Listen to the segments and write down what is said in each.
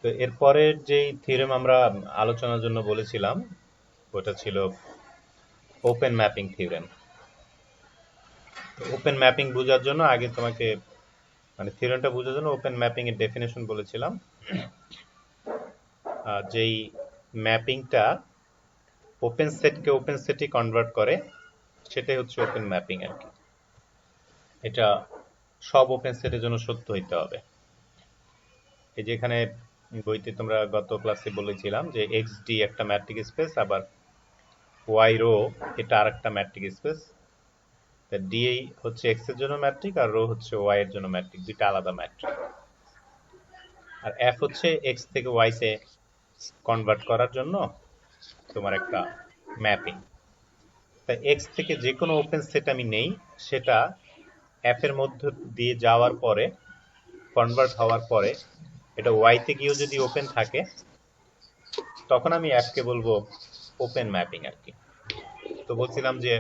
তো এরপরের যেই থিওরেম আমরা আলোচনার জন্য বলেছিলাম ওটা ছিল open mapping theorem. Open mapping বোঝার জন্য আগে তোমাকে মানে থিওরেমটা বোঝার জন্য ওপেন ম্যাপিং এর ডেফিনেশন বলেছিলাম। যেই ম্যাপিংটা ওপেন সেটকে ওপেন সেটে কনভার্ট করে সেটাই হচ্ছে ওপেন ম্যাপিং আর কি। এটা সব ওপেন সেটের জন্য সত্য হইতে হবে। এই যে এখানে বইতে তোমরা গত ক্লাসে বলেছিলাম যে এক্স ডি একটা ম্যাট্রিক স্পেস, আবার ওয়াই রো এটা আরেকটা ম্যাট্রিক স্পেস। ডি হচ্ছে এক্স এর জন্য ম্যাট্রিক আর রো হচ্ছে ওয়াই এর জন্য ম্যাট্রিক, দুইটা আলাদা ম্যাট্রিক। আর এফ হচ্ছে এক্স থেকে ওয়াই তে কনভার্ট করার জন্য তোমার একটা ম্যাপিং। তাই এক্স থেকে যে কোনো ওপেন সেট আমি নেই, সেটা এফ এর মধ্য দিয়ে যাওয়ার পরে কনভার্ট হওয়ার পরে এটা ওয়াই তে গিয়েও যদি ওপেন থাকে তখন আমি এফ কে বলবো ওপেন ম্যাপিং আর কি। তো বলছিলাম যে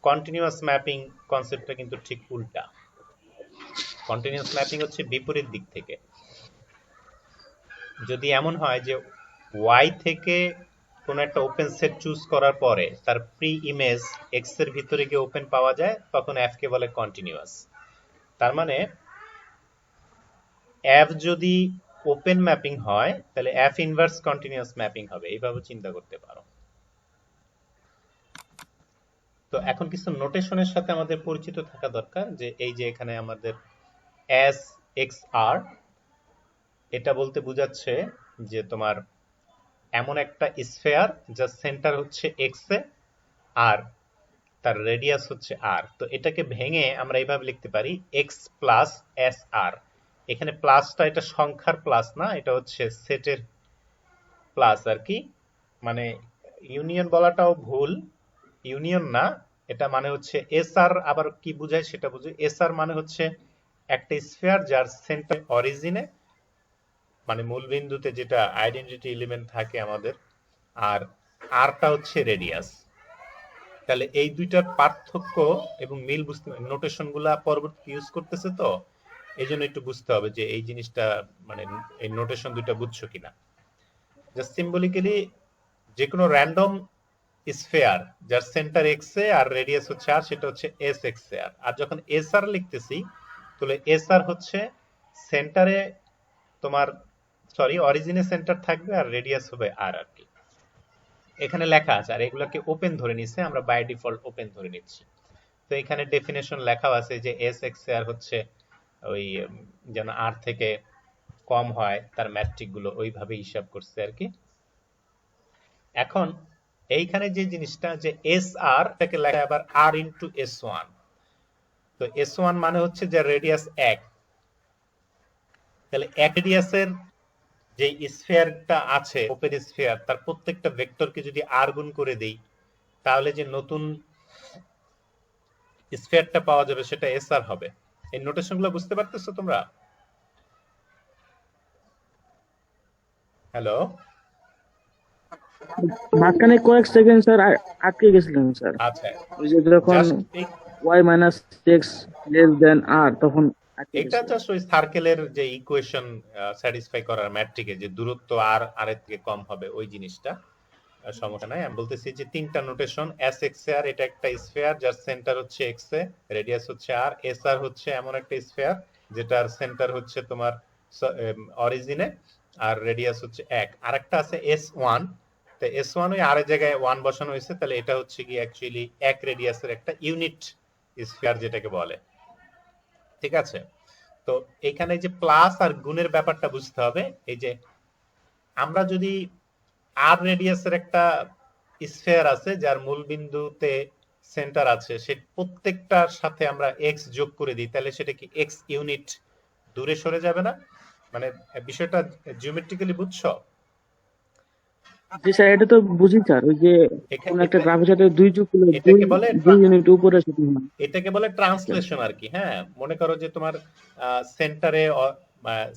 কন্টিনিউয়াস ম্যাপিং কনসেপ্টটা কিন্তু ঠিক উল্টা। কন্টিনিউয়াস ম্যাপিং হচ্ছে বিপরীত দিক থেকে। যদি এমন হয় যে ওয়াই থেকে কোন একটা ওপেন সেট চুজ করার পরে তার প্রি ইমেজ এক্স এর ভিতরে গিয়ে ওপেন পাওয়া যায়, তখন এফ কে বলে কন্টিনিউয়াস। তার মানে এফ যদি ওপেন ম্যাপিং হয় তাহলে এফ ইনভার্স কন্টিনিউয়াস ম্যাপিং হবে, এইভাবে চিন্তা করতে পারো। তো এখন কিছু নোটেশনের সাথে আমাদের পরিচিত থাকা দরকার, যে এই যে এখানে আমাদের এস এক্স আর, এটা বলতে বোঝাচ্ছে যে তোমার এমন একটা স্ফেয়ার যার সেন্টার হচ্ছে এক্স এ আর তার রেডিয়াস হচ্ছে আর। তো এটাকে ভেঙে আমরা এইভাবে লিখতে পারি এক্স প্লাস এস আর। এখানে প্লাসটা এটা সংখ্যার প্লাস না, এটা হচ্ছে সেটের প্লাস আর কি। মানে ইউনিয়ন বলাটাও ভুল, ইউনিয়ন না, এটা মানে হচ্ছে এস আর। আবার কি বোঝায় সেটা বুঝে, এস আর মানে হচ্ছে একটা স্ফেয়ার যার সেন্টার অরিজিনে মানে মূল বিন্দুতে যেটা আইডেন্টিটি এলিমেন্ট থাকে আমাদের, আর আরটা হচ্ছে রেডিয়াস। তাহলে এই দুইটার পার্থক্য এবং মিল বুঝতে, নোটেশন গুলা পরবর্তী ইউজ করতেছে, তো এই জন্য একটু বুঝতে হবে যে এই জিনিসটা মানে এই নোটেশন দুইটা বুঝছো কিনা। জাস্ট সিম্বলিক্যালি যে কোনো র্যান্ডম স্ফেয়ার যার সেন্টার এক্স এ আর রেডিয়াস হচ্ছে আর, সেটা হচ্ছে এস এক্স এ আর। আর যখন এস আর লিখতেছি তাহলে এস আর হচ্ছে সেন্টারে তোমার সরি অরিজিনে সেন্টার থাকবে আর রেডিয়াস হবে আর আর কি। এখানে লেখা আছে, আর এগুলোকে ওপেন ধরে নিচ্ছে, আমরা বাই ডিফল্ট ওপেন ধরে নিচ্ছি। তো এখানে ডেফিনেশন লেখাও আছে যে এস এক্স আর হচ্ছে ওই যেন আর থেকে কম হয় তার ম্যাট্রিক গুলো ওইভাবে হিসাব করছে আর কি। এখন এইখানে যে জিনিসটা যে এস আর তাকে লেখা আবার আর ইন্টু এস ওয়ান। তো এস ওয়ান মানে হচ্ছে যে রেডিয়াস এক। তাহলে এক রেডিয়াসের যে স্ফিয়ারটা আছে ওপেন স্ফিয়ার, তার প্রত্যেকটা ভেক্টরকে যদি আর গুণ করে দেই তাহলে যে নতুন স্ফিয়ারটা পাওয়া যাবে সেটা এস আর হবে। এই নোটেশনগুলো বুঝতে পারতেছো তোমরা? হ্যালো, মাঝখানে কয়েক সেকেন্ড স্যার আটকে গেছিলেন স্যার। আচ্ছা, ওই যে যখন জাস্ট এই Y minus X less than আর তখন আটকে এটা গেছিলেন। জাস্ট ওই সার্কেলের যে ইকুয়েশন স্যাটিসফাই করার ম্যাট্রিকে যে দূরত্ব আর আর এর থেকে কম হবে ওই জিনিসটা, সমস্যা নাই। আমি বলতেছি যে তিনটা নোটেশন, এস এক্স আর এটা একটা স্ফিয়ার যার সেন্টার হচ্ছে এক্স এ, রেডিয়াস হচ্ছে আর। এস আর হচ্ছে এমন একটা স্ফিয়ার যেটার সেন্টার হচ্ছে তোমার অরিজিনে আর রেডিয়াস হচ্ছে এক। আরেকটা আছে এস ওয়ান, তো এস ওয়ান ওই আর এর জায়গায় ওয়ান বসানো হয়েছে, তাহলে এটা হচ্ছে কি অ্যাকচুয়ালি এক রেডিয়াসের একটা ইউনিট স্ফিয়ার যেটাকে বলে। ঠিক আছে? তো এখানে যে প্লাস আর গুণের ব্যাপারটা বুঝতে হবে। এই যে আমরা যদি আর রেডিয়াসের একটা স্ফিয়ার আছে যার মূল বিন্দুতে সেন্টার আছে, সে প্রত্যেকটার সাথে আমরা এক্স যোগ করে দিই, তাহলে সেটা কি এক্স ইউনিট দূরে সরে যাবে না? মানে বিষয়টা জিওমেট্রিক্যালি বুঝছো? জি স্যার, এটা তো বুঝি স্যার। ওই যে কোন একটা এটা গ্রাফের সাথে দুই যোগ করলে দুই এটাকে বলে দুই ইউনিট উপরে সেটা হয়। এটাকে বলে ট্রান্সলেশন আর কি। হ্যাঁ, মনে করো যে তোমার সেন্টারে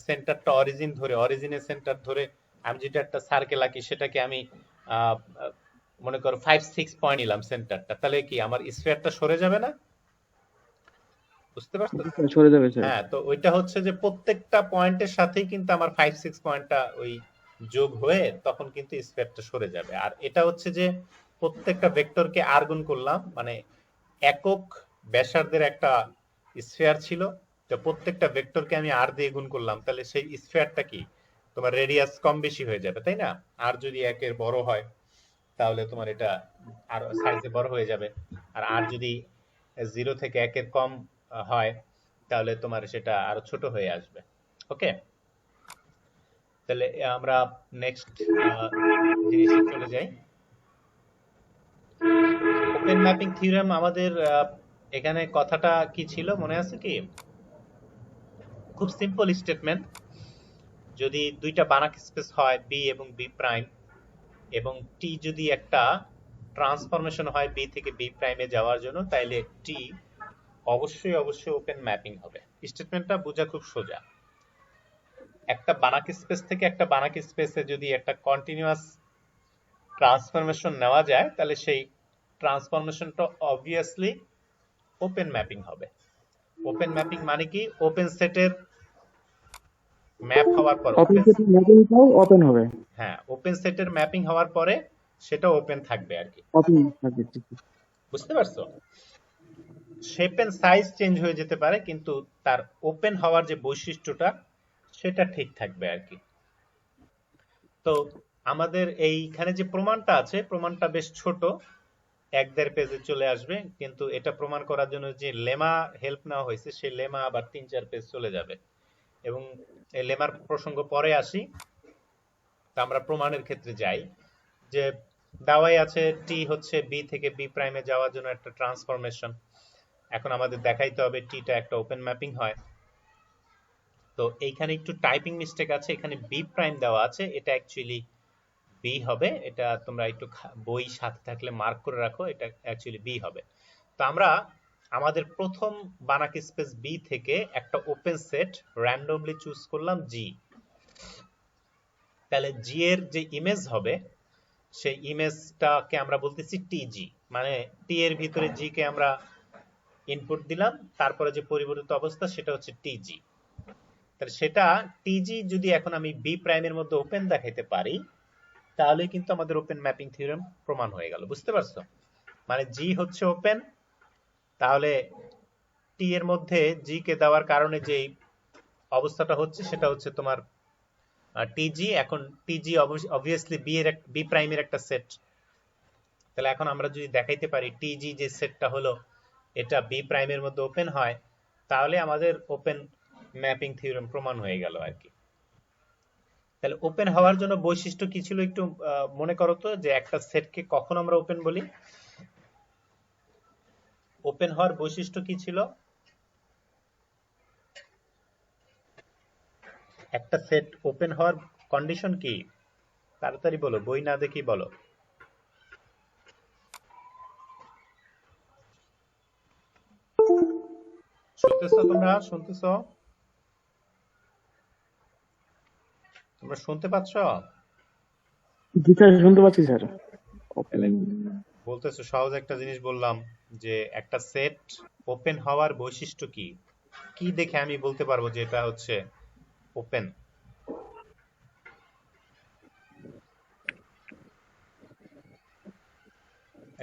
সেন্টারটা অরিজিন ধরে, অরিজিনের সেন্টার ধরে আমি যেটা একটা সার্কেল আঁকি সেটাকে আমি আহ, আহ, মনে করো 5-6 পয়েন্ট নিলাম সেন্টারটা, তাহলে কি আমার স্ফিয়ারটা সরে যাবে না? বুঝতে পারছো? জি স্যার, সরে যাবে স্যার। হ্যাঁ, তো ওইটা হচ্ছে যে প্রত্যেকটা পয়েন্টের সাথেই কিন্তু আমার 5-6 পয়েন্টটা ওই যোগ হয়ে তখন কিন্তু স্ফিয়ারটা সরে যাবে। আর এটা হচ্ছে যে প্রত্যেকটা ভেক্টরকে আর গুণ করলাম, মানে একক ব্যাসার্ধের একটা স্ফিয়ার ছিল, তো প্রত্যেকটা ভেক্টরকে আমি আর দিয়ে গুণ করলাম, তাহলে সেই স্ফিয়ারটা কি তোমার রেডিয়াস কম বেশি হয়ে যাবে, তাই না? আর যদি একের বড় হয় তাহলে তোমার এটা আর সাইজে বড় হয়ে যাবে, আর আর যদি 0 থেকে 1-এর কম হয় তাহলে তোমার সেটা আরো ছোট হয়ে আসবে। ওকে, তাহলে আমরা নেক্সট জিনিসে চলে যাই। ওপেন ম্যাপিং থিওরেম আমাদের এখানে কথাটা কি ছিল মনে আছে কি? খুব সিম্পল স্টেটমেন্ট, যদি দুইটা বানাক স্পেস হয় বি এবং বি প্রাইম, এবং টি যদি একটা ট্রান্সফরমেশন হয় বি থেকে বি প্রাইমে যাওয়ার জন্য, তাইলে টি অবশ্যই অবশ্যই ওপেন ম্যাপিং হবে। স্টেটমেন্টটা বোঝা খুব সোজা। একটা বানাক স্পেস থেকে একটা বানাক স্পেসে যদি একটা কন্টিনিউয়াস ট্রান্সফরমেশন নেওয়া যায়, তাহলে সেই ট্রান্সফরমেশনটা অবভিয়াসলি ওপেন ম্যাপিং হবে। ওপেন ম্যাপিং মানে কি? ওপেন সেটের ম্যাপ হওয়ার পর ওপেন সেটের ম্যাপিংটাও ওপেন হবে। হ্যাঁ, ওপেন সেটের ম্যাপিং হওয়ার পরে সেটা ওপেন থাকবে আর কি। ওপেন থাকবে, জি, জি। বুঝতে পারছো? শেপ এন্ড সাইজ চেঞ্জ হয়ে যেতে পারে, কিন্তু তার ওপেন হওয়ার যে বৈশিষ্ট্যটা সেটা ঠিক থাকবে আর কি। তো আমাদের এইখানে যে প্রমাণটা আছে, প্রমাণটা বেশ ছোট, 1-1.5 পেজে চলে আসবে, কিন্তু এটা প্রমাণ করার জন্য যে লেমা হেল্প নেওয়া হয়েছে সেই লেমা আবার 3-4 পেজ চলে যাবে, এবং এই লেমার প্রসঙ্গ পরে আসি। তা আমরা প্রমাণের ক্ষেত্রে যাই, যে দেওয়াই আছে টি হচ্ছে বি থেকে বি প্রাইমে যাওয়ার জন্য একটা ট্রান্সফরমেশন। এখন আমাদের দেখাইতে হবে টিটা একটা ওপেন ম্যাপিং হয়। তো এইখানে একটু টাইপিং মিস্টেক আছে, এখানে বি প্রাইম দেওয়া আছে, এটা অ্যাকচুয়ালি বি হবে। এটা তোমরা একটু বই সাথে থাকলে মার্ক করে রাখো, এটা অ্যাকচুয়ালি বি হবে। তো আমরা আমাদের প্রথম বানাক স্পেস বি থেকে একটা ওপেন সেট র্যান্ডমলি চুজ করলাম জি। তাহলে জি এর যে ইমেজ হবে সেই ইমেজটাকে আমরা বলতেছি টিজি, মানে টি এর ভিতরে জি কে আমরা ইনপুট দিলাম, তারপরে যে পরিবর্তিত অবস্থা সেটা হচ্ছে টিজি। তাহলে সেটা টিজি যদি এখন আমি বি প্রাইমের মধ্যে ওপেন দেখাইতে পারি, তাহলে কিন্তু আমাদের ওপেন ম্যাপিং থিওরেম প্রমাণ হয়ে গেল। বুঝতে পারছো? মানে জি হচ্ছে ওপেন, তাহলে টি এর মধ্যে জি কে দেওয়ার কারণে যে অবস্থাটা হচ্ছে সেটা হচ্ছে তোমার টিজি। এখন টিজি অবভিয়াসলি বি এর বি প্রাইমের একটা সেট। তাহলে এখন আমরা যদি দেখাইতে পারি টিজি যে সেটটা হলো এটা বি প্রাইমের মধ্যে ওপেন হয়, তাহলে আমাদের ওপেন ম্যাপিং থিওরেম প্রমাণ হয়ে গেল আর কি। তাহলে ওপেন হওয়ার জন্য বৈশিষ্ট্য কি ছিল একটু মনে করো তো, যে একটা সেটকে কখন আমরা ওপেন বলি? ওপেন হওয়ার বৈশিষ্ট্য কি ছিল? একটা সেট ওপেন হওয়ার কন্ডিশন কি? তাড়াতাড়ি বলো, বই না দেখি বলো। শুনতেছো? তোমরা শুনতেছো? তোমরা শুনতে পাচ্ছ? জি স্যার, শুনতে পাচ্ছি স্যার। তাহলে ওপেন। বলতেছো সহজ একটা জিনিস বললাম, যে একটা সেট ওপেন হওয়ার বৈশিষ্ট্য কি? কি দেখে আমি বলতে পারবো যে এটা হচ্ছে ওপেন?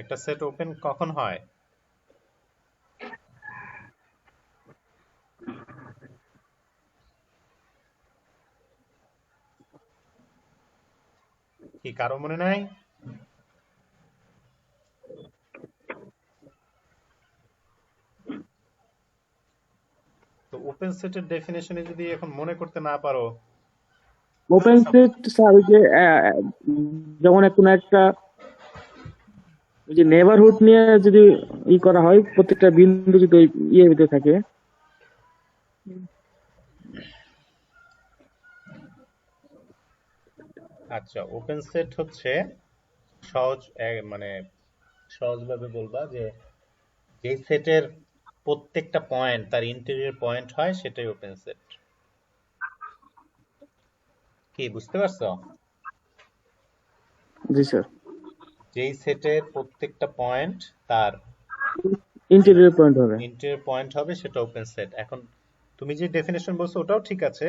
একটা সেট ওপেন কখন হয়? কি কারো মনে নাই? তো ওপেন সেটের ডেফিনেশনে যদি এখন মনে করতে না পারো, ওপেন সেট স্যার, ওই যে যেমন কোনো একটা ওই যে নেবারহুড নিয়ে যদি করা হয়, প্রত্যেকটা বিন্দু যদি ওই ভিতরে থাকে। আচ্ছা, ওপেন সেট হচ্ছে সহজ মানে সহজভাবে বলবা যে যে সেটের প্রত্যেকটা পয়েন্ট তার ইন্টেরিয়র পয়েন্ট হয় সেটাই ওপেন সেট। কি বুঝতে পারছো? জি স্যার। যেই সেটের প্রত্যেকটা পয়েন্ট তার ইন্টেরিয়র পয়েন্ট হবে। ইন্টেরিয়র পয়েন্ট হবে সেটা ওপেন সেট। এখন তুমি যে ডেফিনেশন বলছো ওটাও ঠিক আছে,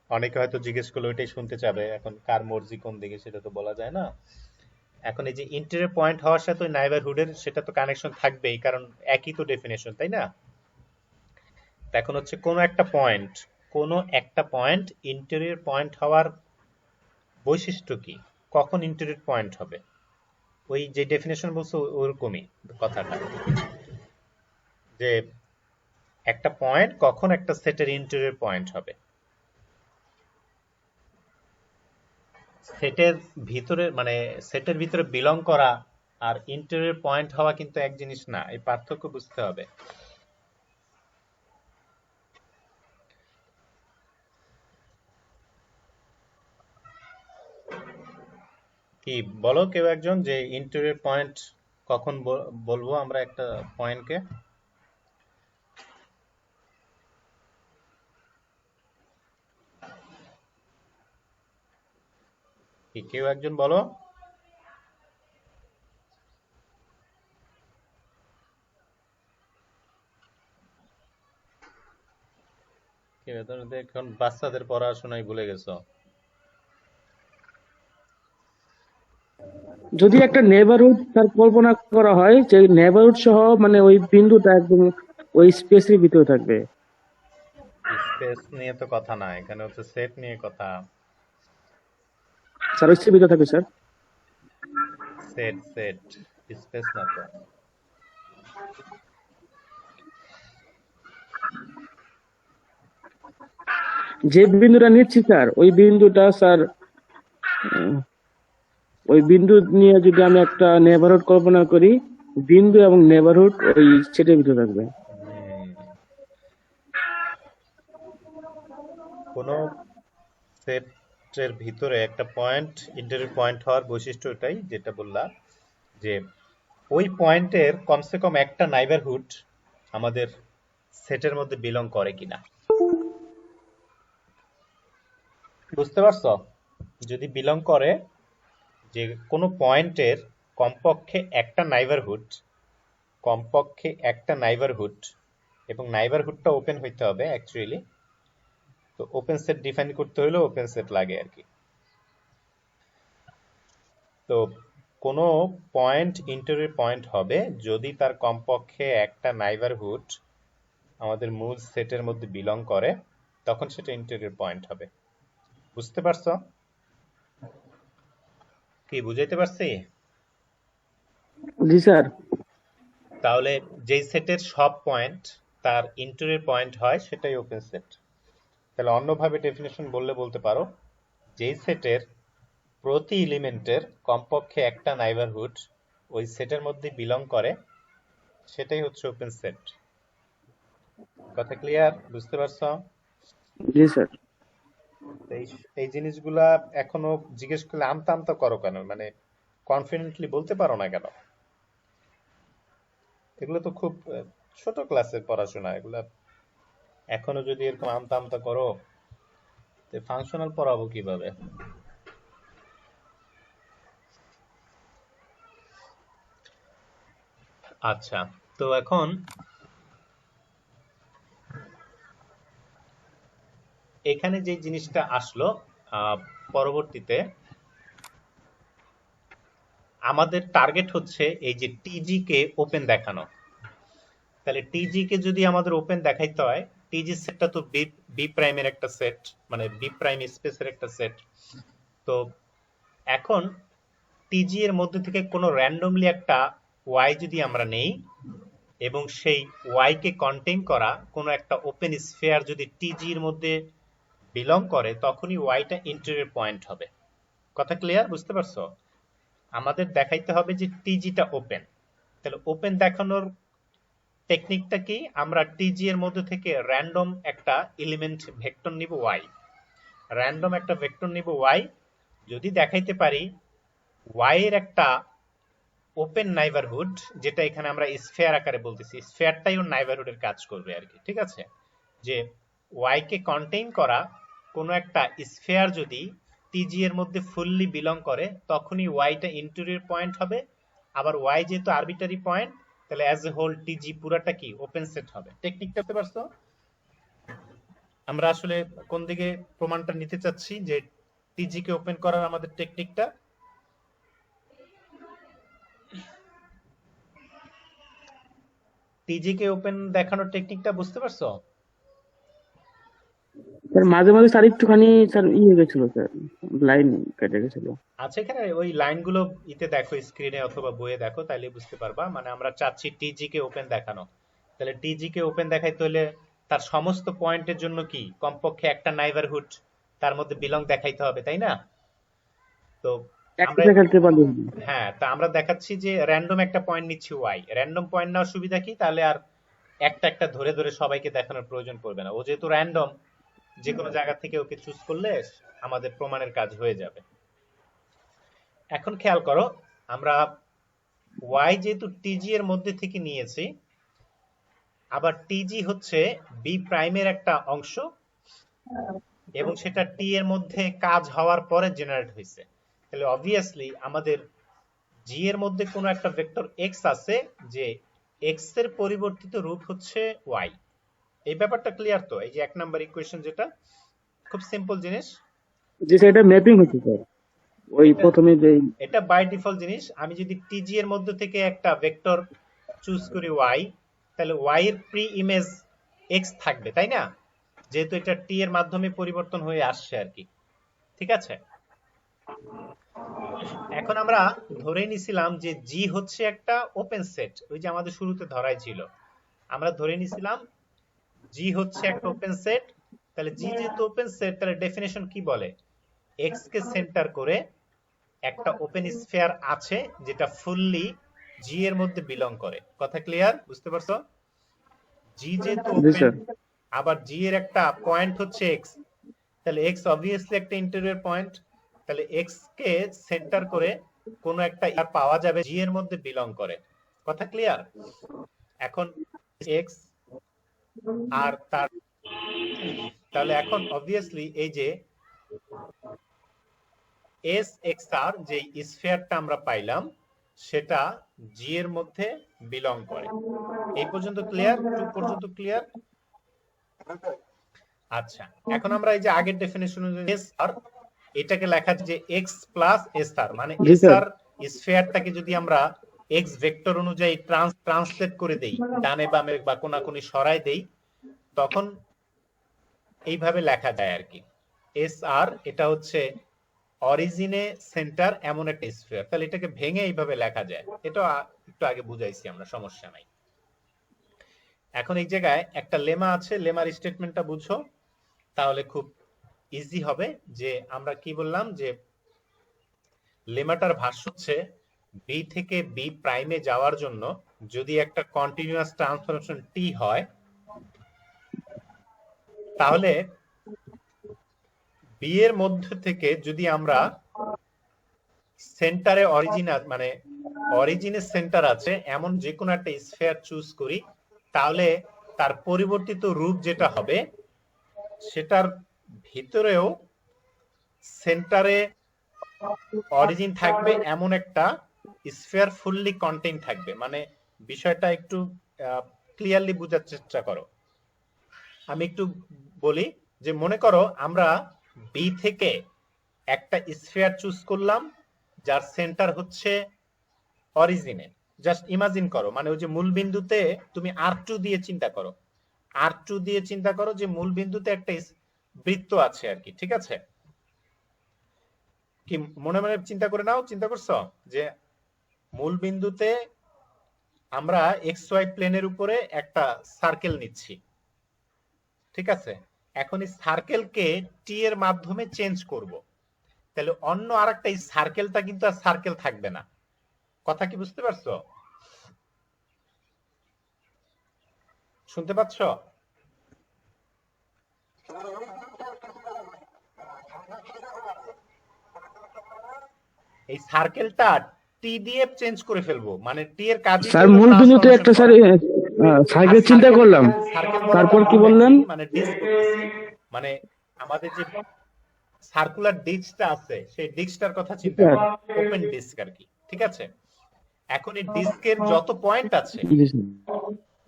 অনেকে হয়তো জিজ্ঞেস করলে ওইটাই শুনতে চাবে, এখন কার মর্জি কোন দিকে সেটা তো বলা যায় না। এখন এই যে ইন্টেরিয়র পয়েন্ট হওয়ার সাথে ওই নাইবারহুডের সেটা তো কানেকশন থাকবেই, কারণ একই তো ডেফিনেশন, তাই না? এখন হচ্ছে কোন একটা পয়েন্ট ইন্টেরিয়র পয়েন্ট হওয়ার বৈশিষ্ট্য কি, কখন ইন্টেরিয়র পয়েন্ট হবে, ওই যে ডেফিনেশন বলছো ওরকমই কথাটা, যে একটা পয়েন্ট কখন একটা সেটের ইন্টেরিয়র পয়েন্ট হবে। সেটের ভিতরে মানে সেটের ভিতরে বিলং করা আর ইন্টেরিয়র পয়েন্ট হওয়া কিন্তু এক জিনিস না, এই পার্থক্য বুঝতে হবে। কি বলো কেউ একজন যে ইন্টেরিয়র পয়েন্ট কখন বলবো আমরা একটা পয়েন্টকে? কি কেউ একজন বলো। তুমি তো এখন বাচ্চাদের পড়াশোনায় ভুলে গেছো। যদি একটা নেবারহুড তার কল্পনা করা হয় যে নেবারহুড সহ মানে ওই বিন্দুটা একদম ওই স্পেসের ভিতরে থাকবে। স্পেস নিয়ে তো কথা না, এখানে হচ্ছে সেট নিয়ে কথা। স্যার ওই ভিতরে থাকবে স্যার। সেট স্পেস না তো। যে বিন্দুটা নিচ্ছি স্যার ওই বিন্দুটা স্যার, উম, ওই বিন্দু নিয়ে যদি আমি একটা নেবারহুড কল্পনা করি, বিন্দু এবং নেবারহুড ওই সেটের ভিতরে থাকবে। হুম, কোনো সেটের ভিতরে একটা পয়েন্ট ইন্টারিয়র পয়েন্ট হওয়ার বৈশিষ্ট্য এটাই যেটা বললাম, যে ওই পয়েন্টের কমসে কম একটা নাইবারহুড আমাদের সেটের মধ্যে বিলং করে কিনা। বুঝতে পারছো? যদি বিলং করে, যে কোনো পয়েন্টের কমপক্ষে একটা নাইবারহুড, কমপক্ষে একটা নাইবারহুড, এবং নাইবারহুডটা ওপেন হইতে হবে অ্যাকচুয়ালি। তো ওপেন সেট ডিফাইন করতে হলে ওপেন সেট লাগে আর কি। তো কোনো পয়েন্ট ইন্টারিয়র পয়েন্ট হবে যদি তার কমপক্ষে একটা নাইবারহুড আমাদের মূল সেটের মধ্যে বিলং করে, তখন সেটা ইন্টারিয়র পয়েন্ট হবে। বুঝতে পারছো? কি বুঝাইতে পারছি? জি স্যার। তাহলে যেই সেটের সব পয়েন্ট তার ইন্টারিয়র পয়েন্ট হয় সেটাই ওপেন সেট। তাহলে অন্যভাবে ডেফিনেশন বললে বলতে পারো, যেই সেটের প্রতি এলিমেন্টের কমপক্ষে একটা নাইবারহুড ওই সেটের মধ্যে বিলং করে সেটাই হচ্ছে ওপেন সেট। কথা ক্লিয়ার? বুঝতে পারছো? জি স্যার। এই এই জিনিসগুলা এখনো জিজ্ঞেস করলে আমতা আমতা করো কেন, মানে কনফিডেন্টলি বলতে পারো না কেন? এগুলো তো খুব ছোট ক্লাসের পড়াশোনা, এগুলা এখনো যদি এরকম আমতা আমতা করো, ফাংশনাল পড়াবো কিভাবে? আচ্ছা, তো এখন এখানে যে জিনিসটা আসলো, পরবর্তীতে আমাদের টার্গেট হচ্ছে এই যে টিজি কে ওপেন দেখানো। তাহলে টিজি কে যদি আমাদের ওপেন দেখাইতে হয়, টিজি সেটটা তো বি প্রাইমের একটা সেট, মানে বি প্রাইম স্পেসের একটা সেট। তো এখন টিজি এর মধ্যে থেকে কোনো র্যান্ডমলি একটা ওয়াই যদি আমরা নেই, এবং সেই ওয়াই কে কন্টেইন করা কোনো একটা ওপেন স্ফিয়ার যদি টিজি এর মধ্যে বিলং করে, তখনই ওয়াইটা ইন্টারিয়র পয়েন্ট হবে। কথা ক্লিয়ার? বুঝতে পারছো? আমাদের দেখাইতে হবে যে টিজিটা ওপেন। তাহলে ওপেন দেখানোর টেকনিকটা কি, আমরা টিজি এর মধ্যে থেকে র্যান্ডম একটা এলিমেন্ট ভেক্টর নিব ওয়াই, র্যান্ডম একটা ভেক্টর নিব ওয়াই, যদি দেখাইতে পারি ওয়াই এর একটা ওপেন নাইবারহুড, যেটা এখানে আমরা স্ফিয়ার আকারে বলতেছি, স্ফিয়ারটাই ওর নাইবারহুডের কাজ করবে আর কি। ঠিক আছে? যে ওয়াই কে কন্টেইন করা কোনো একটা স্ফিয়ার যদি টিজি এর মধ্যে ফুললি বিলং করে, তখনই ওয়াইটা ইন্টেরিয়র পয়েন্ট হবে। আবার ওয়াই যেহেতু আরবিটারি পয়েন্ট, তাহলে অ্যাজ এ হোল টিজি পুরাটা কি ওপেন সেট হবে। টেকনিকটা বুঝতে পারছো? আমরা আসলে কোন দিকে প্রমাণটা নিতে চাচ্ছি, যে টিজি কে ওপেন করার আমাদের টেকনিকটা। টিজি কে ওপেন দেখানোর টেকনিকটা বুঝতে পারছো? স্যার মাঝে মাঝে স্যার একটুখানি স্যার হয়ে গেছিল স্যার, লাইন কেটে গেছিল। আচ্ছা, এখানে ওই লাইনগুলো ইতে দেখো, স্ক্রিনে অথবা বইয়ে দেখো, তাইলে বুঝতে পারবা। মানে আমরা চাচ্ছি টিজি কে ওপেন দেখানো। তাহলে টিজি কে ওপেন দেখাইতে হলে তার সমস্ত পয়েন্টের জন্য কি কমপক্ষে একটা নাইবারহুড তার মধ্যে বিলং দেখাইতে হবে, তাই না? তো আমরা, একসাথে খেলতে পারলি না। হ্যাঁ, তা আমরা দেখাচ্ছি যে র্যান্ডম একটা পয়েন্ট নিচ্ছি ওয়াই। র্যান্ডম পয়েন্ট নেওয়ার সুবিধা কি, তাহলে আর একটা একটা ধরে ধরে সবাইকে দেখানোর প্রয়োজন পড়বে না। ও যেহেতু র্যান্ডম, যে কোনো জায়গা থেকে ওকে চুজ করলে আমাদের প্রমাণের কাজ হয়ে যাবে। এখন খেয়াল করো, আমরা ওয়াই যেহেতু টিজি এর মধ্যে থেকে নিয়েছি, আবার টিজি হচ্ছে বি প্রাইমের একটা অংশ, এবং সেটা টি এর মধ্যে কাজ হওয়ার পরে জেনারেট হয়েছে। তাহলে অবভিয়াসলি আমাদের জি এর মধ্যে কোনো একটা ভেক্টর এক্স আছে, যে এক্স এর পরিবর্তিত রূপ হচ্ছে ওয়াই। এই ব্যাপারটা ক্লিয়ার তো? এই যে 1 নাম্বার ইকুয়েশন, যেটা খুব সিম্পল জিনিস। যে স্যার এটা ম্যাপিং হচ্ছে স্যার, ওই প্রথমে যে এটা বাই ডিফল্ট জিনিস। আমি যদি টিজি এর মধ্যে থেকে একটা ভেক্টর চুজ করি ওয়াই, তাহলে ওয়াই এর প্রি ইমেজ এক্স থাকবে, তাই না? যেহেতু এটা টি এর মাধ্যমে পরিবর্তন হয়ে আসছে আর কি। ঠিক আছে, এখন আমরা ধরে নিছিলাম যে জি হচ্ছে একটা ওপেন সেট। ওই যে আমাদের শুরুতে ধরাই ছিল, আমরা ধরে নিছিলাম জি হচ্ছে একটা ওপেন সেট। তাহলে জি যেহেতু ওপেন সেট, তাহলে ডেফিনেশন কি বলে? এক্স কে সেন্টার করে একটা ওপেন স্ফিয়ার আছে, যেটা ফুললি জি এর মধ্যে বিলং করে। কথা ক্লিয়ার? বুঝতে পারছো? জি যেহেতু জি ওপেন, স্যার। আবার জি এর একটা পয়েন্ট হচ্ছে এক্স, তাহলে এক্স অবভিয়াসলি একটা ইন্টেরিয়র পয়েন্ট। তাহলে এক্স কে সেন্টার করে কোনো একটা ইয়ার পাওয়া যাবে জি এর মধ্যে বিলং করে। কথা ক্লিয়ার? এখন এক্স আর তার, তাহলে এখন অবভিয়াসলি এই যে এস এক্স আর যে স্ফিয়ারটা আমরা পাইলাম, সেটা জি এর মধ্যে বিলং করে। এই পর্যন্ত ক্লিয়ার? 2 পর্যন্ত ক্লিয়ার? আচ্ছা, এখন আমরা এই যে আগের ডেফিনেশন অনুযায়ী এস আর, এটাকে লেখা যে এক্স প্লাস এস আর, মানে জি এস স্যার। আর স্ফিয়ারটাকে যদি আমরা এক্স ভেক্টর অনুযায়ী ট্রান্সলেট করে দেই, ডানে বামে বা কোনাকুনি সরাই দেই, তখন এইভাবে লেখা যায় আর কি। এস আর এটা হচ্ছে অরিজিনে সেন্টার এমন একটা স্ফিয়ার। তাহলে এটাকে ভেঙে এইভাবে লেখা যায়। এটা একটু আগে বুঝাইছি আমরা, সমস্যা নাই। এখন এই জায়গায় একটা লেমা আছে, লেমার স্টেটমেন্টটা বুঝো, তাহলে খুব ইজি হবে। যে আমরা কি বললাম, যে লেমাটার ভাষ্য হচ্ছে বি থেকে বি প্রাইমে যাওয়ার জন্য যদি একটা কন্টিনিউয়াস ট্রান্সফরমেশন টি হয়, তাহলে বি এর মধ্যে থেকে যদি আমরা সেন্টারে অরিজিন, মানে অরিজিনের সেন্টার আছে এমন যে কোনো একটা স্ফিয়ার চুজ করি, তাহলে তার পরিবর্তিত রূপ যেটা হবে, সেটার ভিতরেও সেন্টারে অরিজিন থাকবে এমন একটা স্ফিয়ার ফুললি কন্টেইন থাকবে। মানে বিষয়টা একটু ক্লিয়ারলি বোঝার চেষ্টা করো। আমি একটু বলি, যে মনে করো আমরা বি থেকে একটা স্ফিয়ার চুজ করলাম, যার সেন্টার হচ্ছে অরিজিনে। জাস্ট ইমাজিন করো, মানে ওই যে মূল বিন্দুতে তুমি R2 দিয়ে চিন্তা করো, R2 দিয়ে চিন্তা করো যে মূল বিন্দুতে একটা বৃত্ত আছে আর কি। ঠিক আছে, কি মনে মনে চিন্তা করে নাও, চিন্তা করছো যে মূল বিন্দুতে আমরা এক্স ওয়াই প্লেনের উপরে একটা সার্কেল নিচ্ছি। ঠিক আছে, এখন এই সার্কেলকে টি এর মাধ্যমে চেঞ্জ করব। তাহলে অন্য আরেকটা এই সার্কেলটা কিন্তু আর সার্কেল থাকবে না। কথা কি বুঝতে পারছো? শুনতে পাচ্ছ? এই সার্কেলটা টি দিয়ে চেঞ্জ করে ফেলবো, মানে টি এর কাজই স্যার হলো মূল বিন্দুতে ট্রান্সফরমেশন একটা স্যার করা। আর সার্কেল চিন্তা সার্কেল, করলাম, সার্কেল তারপর কি বললেন? মানে ডিস্ক করতেছি, মানে আমাদের যে সার্কুলার ডিস্কটা আছে সেই ডিস্কটার কথা চিন্তা স্যার করো, ওপেন ডিস্ক আর কি। ঠিক আছে, এখন এই ডিস্কের যত পয়েন্ট আছে, জি স্যার।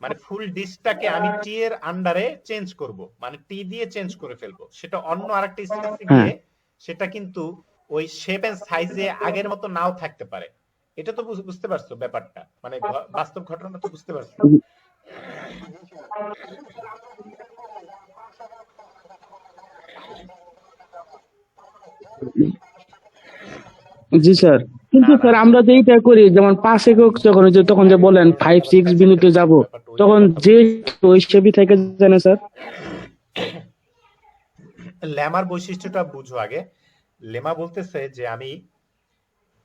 মানে ফুল ডিস্কটাকে আমি টি এর আন্ডারে চেঞ্জ করব, মানে টি দিয়ে চেঞ্জ করে ফেলবো, সেটা অন্য আরেকটা স্পেসে হ্যাঁ গিয়ে সেটা কিন্তু ওই শেপ এন্ড সাইজে আগের মতো নাও থাকতে পারে। এটা তো বুঝতে পারছো ব্যাপারটা, মানে বাস্তব ঘটনা তো বুঝতে পারছো। জি স্যার, কিন্তু না না, স্যার আমরা যে এইটা করি, যেমন 5 একক যখন ওই যে তখন যে বলেন 5-6 বিন্দুতে যাব, ব্যাপারটা ওই তখন কথা যে বলছি না। ওই হিসেবে থেকে জানে স্যার। লেমার বৈশিষ্ট্যটা বুঝো আগে। লেমা বলতেছে যে আমি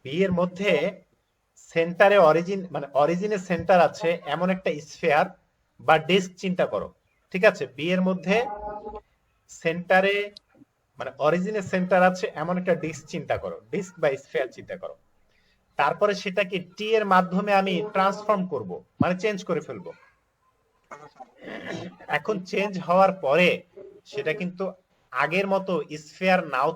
বি এর মধ্যে সেন্টারে অরিজিন, মানে অরিজিনের সেন্টার আছে এমন একটা স্ফিয়ার বা ডিস্ক চিন্তা করো। ঠিক আছে, বি এর মধ্যে সেন্টারে, মানে অরিজিনের সেন্টার আছে এমন একটা ডিস্ক চিন্তা করো, ডিস্ক বা স্ফিয়ার চিন্তা করো। তারপরে সেটাকে টি এর মাধ্যমে আমি ট্রান্সফর্ম করব, মানে চেঞ্জ করে ফেলবো। এখন চেঞ্জ হওয়ার পরে সেটা কিন্তু আগের মতো স্ফিয়ার নাও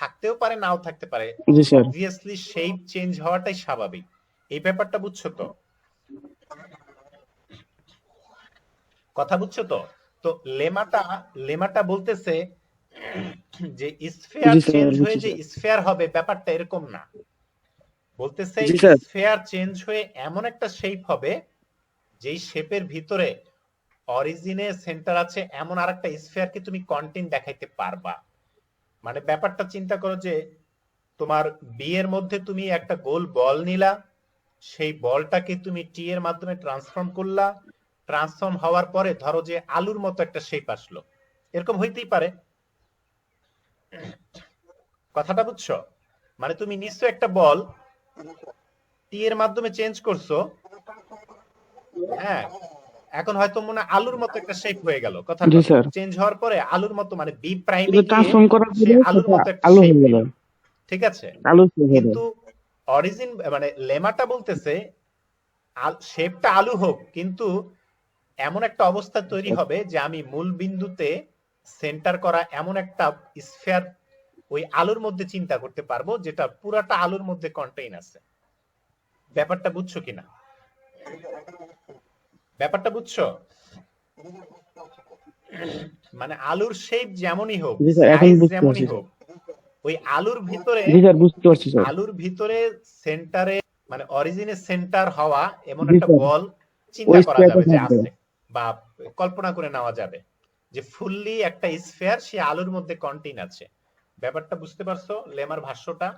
থাকতেও পারে, নাও থাকতে পারে। জি স্যার। অবভিয়াসলি শেপ চেঞ্জ হওয়াটাই স্বাভাবিক। এই ব্যাপারটা বুঝছো তো? কথা বুঝছো তো? তো লেমাটা লেমাটা বলতেছে যে স্ফিয়ার জি স্যার, চেঞ্জ হয়ে বুঝছি যে স্যার। স্ফিয়ার হবে ব্যাপারটা এরকম না। বলতেছে জি স্যার। স্ফিয়ার চেঞ্জ হয়ে এমন একটা শেপ হবে যেই শেপের ভিতরে অরিজিনে সেন্টার আছে এমন আরেকটা স্ফিয়ারকে তুমি কন্টেন্ট দেখাইতে পারবা। মানে ব্যাপারটা চিন্তা করো যে তোমার বি এর মধ্যে তুমি একটা গোল বল নিলা, সেই বলটাকে তুমি টি এর মাধ্যমে ট্রান্সফর্ম করলা, ট্রান্সফর্ম হওয়ার পরে ধরো যে আলুর মতো একটা শেপ আসলো, এরকম হইতেই পারে। কথাটা বুঝছো? মানে তুমি নিশ্চয় একটা বল টি এর মাধ্যমে চেঞ্জ করছো, হ্যাঁ, এখন হয়তো মনে হয় আলুর মতো একটা শেপ হয়ে গেল, কথার জি কথা স্যার, চেঞ্জ হওয়ার পরে আলুর মতো, মানে বি প্রাইমে কিন্তু গিয়ে ট্রান্সফর্ম করার সে পরে আলুর সেটা মতো একটা আলো শেপ হয়ে গেল, নিল। ঠিক আছে, আলো হয়ে গেল। কিন্তু অরিজিন, মানে লেমাটা বলতেছে শেপটা আলু হোক, কিন্তু এমন একটা অবস্থা তৈরি হবে যে আমি মূল বিন্দুতে সেন্টার করা এমন একটা স্ফিয়ার ওই আলুর মধ্যে চিন্তা করতে পারবো যেটা পুরাটা আলুর মধ্যে কন্টেইন আছে। ব্যাপারটা বুঝছো কিনা? ব্যাপারটা বুঝছো? মানে আলুর শেপ যেমনই হোক, জি স্যার, এখন সাইজ বুঝতে যেমনই পারছি স্যার। হোক, ওই আলুর ভিতরে, জি স্যার, বুঝতে পারছি স্যার। আলুর ভিতরে সেন্টারে, মানে অরিজিনের সেন্টার হওয়া এমন জি একটা স্যার, বল চিন্তা ওই করা স্কোয়ারটা যাবে যে থাকবে। আছে, বা কল্পনা করে নেওয়া যাবে যে ফুললি একটা স্ফিয়ার সে আলুর মধ্যে কন্টেইন আছে। ব্যাপারটা বুঝতে পারছো লেমার ভাষ্যটা?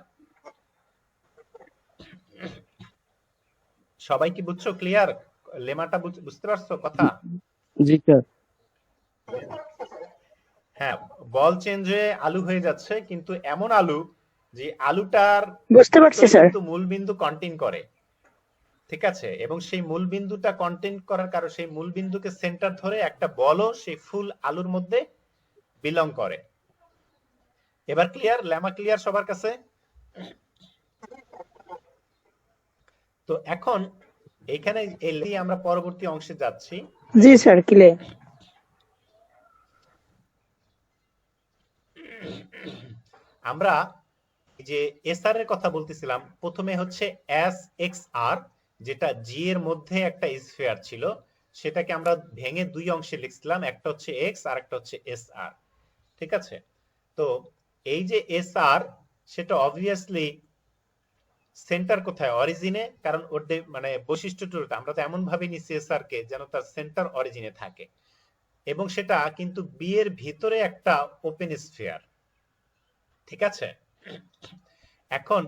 সবাই কি বুঝছো? ক্লিয়ার? লেমাটা বুঝতে পারছো কথা? জি স্যার। হ্যাঁ, বল চেঞ্জ হয়ে আলু হয়ে যাচ্ছে, কিন্তু এমন আলু যে আলুটার বুঝতে পারছি ভিতরে স্যার। কিন্তু মূল বিন্দু কন্টেইন করে। ঠিক আছে, এবং সেই মূল বিন্দুটা কন্টেইন করার কারণে সেই মূল বিন্দুকে সেন্টার ধরে একটা বলও সেই ফুল আলুর মধ্যে বিলং করে। এবার ক্লিয়ার? লেমা ক্লিয়ার সবার কাছে? তো এখন এখানে এলি আমরা পরবর্তী অংশে যাচ্ছি। জি স্যার, ক্লিয়ার। আমরা যে এসআর এর কথা বলতেছিলাম, প্রথমে হচ্ছে এস এক্স আর, যেটা জি এর মধ্যে একটা স্ফিয়ার ছিল, সেটাকে আমরা ভেঙে দুই অংশে লিখছিলাম, একটা হচ্ছে এক্স আর একটা হচ্ছে এস আর। ঠিক আছে, তো এই যে এস আর, সেটা অবভিয়াসলি সেন্টার কোথায়? অরিজিনে, কারণ ওর মানে বৈশিষ্ট্যটা আমরা তো এমন ভাবে নিচ্ছি এস আর কে যেন তার সেন্টার অরিজিনে থাকে, এবং সেটা কিন্তু বি এর ভিতরে একটা ওপেন স্ফিয়ার। ঠিক আছে, এখন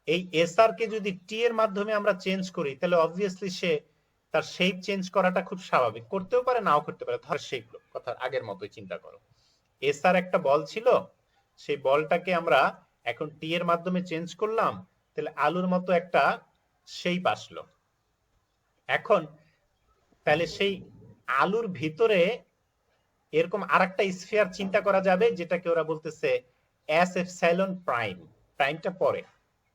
এই এসআর কে যদি টি এর মাধ্যমে আমরা চেঞ্জ করি, তাহলে অবভিয়াসলি সে তার শেপ চেঞ্জ করাটা খুব স্বাভাবিক, করতেও পারে নাও করতে পারে। ধর শেপ কথা আগের মতোই চিন্তা করো, এসআর একটা বল ছিল, সেই বলটাকে আমরা এখন টি এর মাধ্যমে চেঞ্জ করলাম, তাহলে আলুর মতো একটা শেপ আসলো। এখন তাহলে সেই আলুর ভিতরে এরকম আরেকটা স্ফিয়ার চিন্তা করা যাবে, যেটাকে ওরা বলতেছে এস এপসাইলন প্রাইম। প্রাইমটা পরে,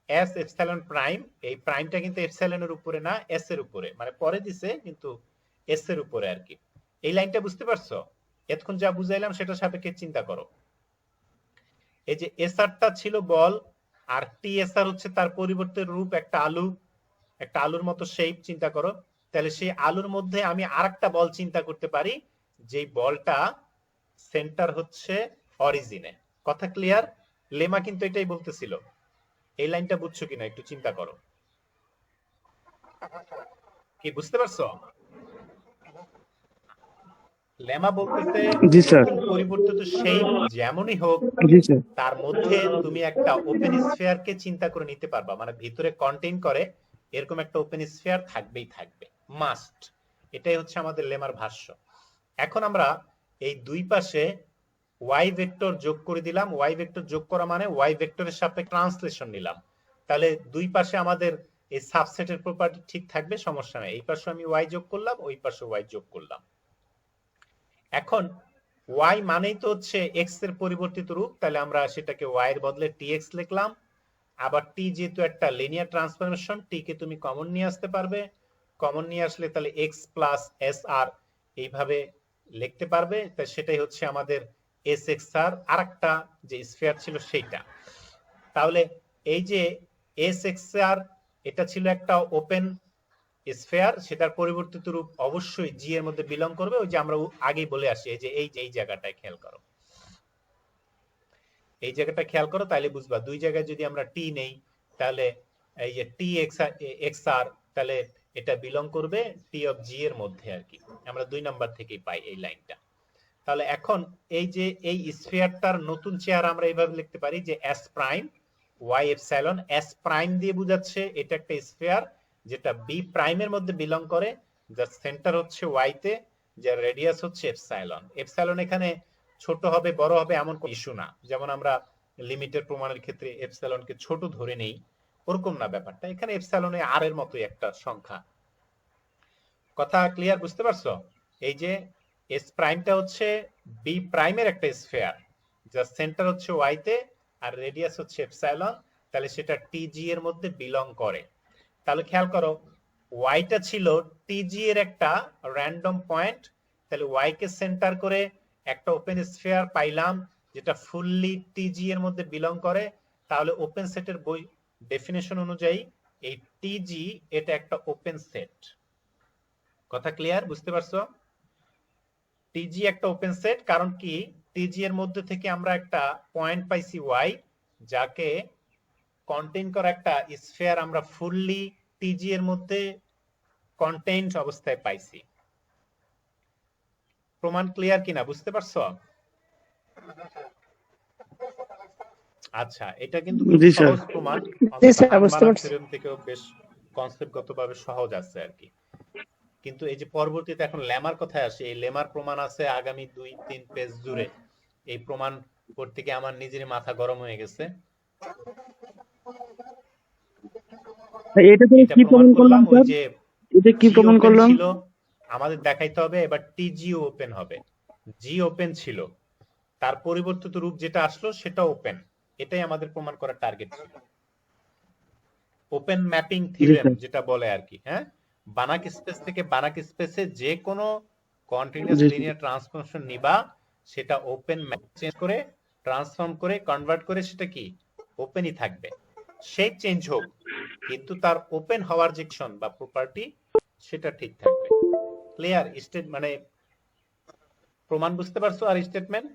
এস এপসাইলন প্রাইম, এই প্রাইমটা কিন্তু এপসাইলনের উপরে না, এস এর উপরে, মানে পরে দিছে কিন্তু এস এর উপরে আর কি। এই লাইনটা বুঝতে পারছো? এতক্ষণ যা বুঝাইলাম সেটা সাপেক্ষে চিন্তা করো। এই যে এসআরটা ছিল বল, আর টি এসআর হচ্ছে তার পরিবর্তে রূপ একটা আলু, একটা আলুর মতো শেপ চিন্তা করো, তাহলে সেই আলুর মধ্যে আমি আরেকটা বল চিন্তা করতে পারি, যেই বলটা সেন্টার হচ্ছে অরিজিনে। কথা ক্লিয়ার? লেমা কিন্তু এটাই বলতেছিল। এই লাইনটা বুঝছো কিনা একটু চিন্তা করো, কি বুঝতে পারছো? লেমা বলতেছে জি স্যার। নতুন পরিবর্তিত শেপ যেমনই হোক, জি স্যার। তার মধ্যে তুমি একটা ওপেন স্ফিয়ারকে চিন্তা করে নিতে পারবা, মানে ভিতরে কন্টেইন করে এরকম একটা ওপেন স্ফিয়ার থাকবেই থাকবে, মাস্ট। এটাই হচ্ছে আমাদের লেমার ভাষ্য। এখন আমরা এই দুই পাশে ওয়াই ভেক্টর যোগ করে দিলাম। ওয়াই ভেক্টর যোগ করা মানে ওয়াই ভেক্টরের সাপেক্ষে ট্রান্সলেশন নিলাম। তাহলে দুই পাশে আমাদের এই সাবসেটের প্রপার্টি ঠিক থাকবে, সমস্যা নেই। এই পাশে আমি ওয়াই যোগ করলাম, ওই পাশে ওয়াই যোগ করলাম। এখন y মানেই তো হচ্ছে x এর পরিবর্তিত রূপ, তাহলে আমরা সেটাকে y এর বদলে tx লিখলাম। আবার t যেহেতু একটা লিনিয়ার ট্রান্সফরমেশন, t কে তুমি কমন নিয়ে আসতে পারবে, কমন নিয়ে আসলে তাহলে x প্লাস sr এইভাবে লিখতে পারবে। তাই সেটাই হচ্ছে আমাদের sxr, আরেকটা যে স্ফিয়ার ছিল সেইটা। তাহলে এই যে sxr এটা ছিল একটা ওপেন স্ফিয়ার, সেটার পরিবর্তিত রূপ অবশ্যই জি এর মধ্যে বিলং করবে। ওই যে আমরা আগেই বলে আসি, এই যে এই জায়গাটায় খেয়াল করো, এই জায়গাটা খেয়াল করো, তাহলে বুঝবা দুই জায়গায় যদি আমরা টি নেই, তাহলে এই যে টি এক্স আর, তাহলে এটা বিলং করবে টি অফ জি এর মধ্যে আর কি। আমরা 2 নাম্বার থেকেই পাই এই লাইনটা। তাহলে এখন এই যে এই স্ফিয়ারটার নতুন চেহারা আমরা এইভাবে লিখতে পারি যে S prime Y epsilon. S prime দিয়ে বোঝাচ্ছে এটা একটা স্ফিয়ার যেটা বি প্রাইমের মধ্যে বিলং করে, যার সেন্টার হচ্ছে ওয়াই তে, যার রেডিয়াস হচ্ছে এপসাইলন। এপসাইলন এখানে ছোট হবে বড় হবে এমন কোনো ইস্যু না, যেমন আমরা লিমিটের প্রমাণের ক্ষেত্রে এপসাইলনকে ছোট ধরে নেই, ওরকম না ব্যাপারটা। এখানে এপসাইলনে আর এর মতোই একটা সংখ্যা। কথা ক্লিয়ার? বুঝতে পারছো? এই যে এস প্রাইমটা হচ্ছে বি প্রাইমের একটা স্ফিয়ার, যার সেন্টার হচ্ছে ওয়াই তে আর রেডিয়াস হচ্ছে এপসাইলন, তাহলে সেটা টিজি এর মধ্যে বিলং করে। তাহলে খেয়াল করো, ওয়াইটা ছিল টিজি এর একটা র্যান্ডম পয়েন্ট, তাহলে ওয়াই কে সেন্টার করে একটা ওপেন স্ফিয়ার পাইলাম যেটা ফুললি টিজি এর মধ্যে বিলং করে। তাহলে ওপেন সেটের বই ডেফিনেশন অনুযায়ী এই টিজি এটা একটা ওপেন সেট। কথা ক্লিয়ার? বুঝতে পারছো? টিজি একটা ওপেন সেট, কারণ কি টিজি এর মধ্যে থেকে আমরা একটা পয়েন্ট পাইছি ওয়াই, যাকে কন্টেইন করা একটা স্ফিয়ার আমরা ফুললি টিজি এর মধ্যে কন্টেইনড অবস্থায় পাইছি। প্রমাণ ক্লিয়ার কিনা বুঝতে পারছো? আচ্ছা, এটা কিন্তু খুব জি স্যার। সহজ প্রমাণ, জি অন্তত স্যার, বুঝতে হারমানার পারছি। থিওরেম থেকেও বেশ কনসেপ্টগতভাবে সহজ আছে আর কি। কিন্তু এই যে পরবর্তীতে এখন লেমার কথায় আসে, এই লেমার প্রমাণ আছে আগামী 2-3 পেজ জুড়ে। এই প্রমাণ পড়তে গিয়ে আমার নিজেরই মাথা গরম হয়ে গেছে। এটা তো এটা কি প্রমাণ প্রমাণ করলাম করলাম, ওই স্যার? যে এটা কি জি প্রমাণ ওপেন করলাম? ছিল, আমাদের দেখাইতে হবে এবার টিজি ওপেন হবে। জি ওপেন ছিল, তার পরিবর্তিত রূপ যেটা আসলো সেটা ওপেন। এটাই আমাদের প্রমাণ করার টার্গেট ছিল। ওপেন ম্যাপিং জি থিওরেম স্যার। যেটা বলে আর কি। হ্যাঁ, বানাক স্পেস থেকে বানাক স্পেসে যে কোনো কন্টিনিউয়াস জি স্যার। লিনিয়ার ট্রান্সফরমেশন নিবা, সেটা ওপেন ম্যাপ চেঞ্জ করে ট্রান্সফর্ম করে কনভার্ট করে সেটা কি ওপেনই থাকবে। শেপ চেঞ্জ হোক, কিন্তু তার ওপেন হওয়ার যে কন্ডিশন বা প্রপার্টি সেটা ঠিক থাকবে। ক্লিয়ার? স্টেট মানে প্রমাণ বুঝতে পারছো আর স্টেটমেন্ট?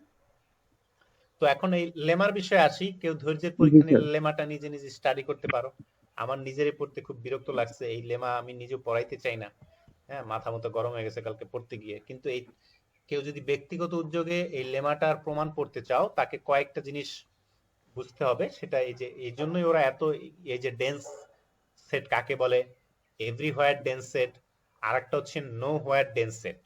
তো এখন এই লেমার বিষয়ে আসি। কেউ ধৈর্যের জি পরীক্ষা স্যার। নিলে লেমাটা নিজে নিজে স্টাডি করতে পারো। আমার নিজেরই পড়তে খুব বিরক্ত লাগছে এই লেমা, আমি নিজেও পড়াইতে চাই না। হ্যাঁ, মাথা মতো গরম হয়ে গেছে কালকে পড়তে গিয়ে। কিন্তু এই কেউ যদি ব্যক্তিগত উদ্যোগে এই লেমাটার প্রমাণ পড়তে চাও, তাকে কয়েকটা জিনিস বুঝতে হবে। সেটা এই যে এই জন্যই ওরা এত, এই যে ডেন্স সেট কাকে বলে, এভরিহোয়ার ডেন্স সেট, আর একটা হচ্ছে নো হোয়ার ডেন্স সেট।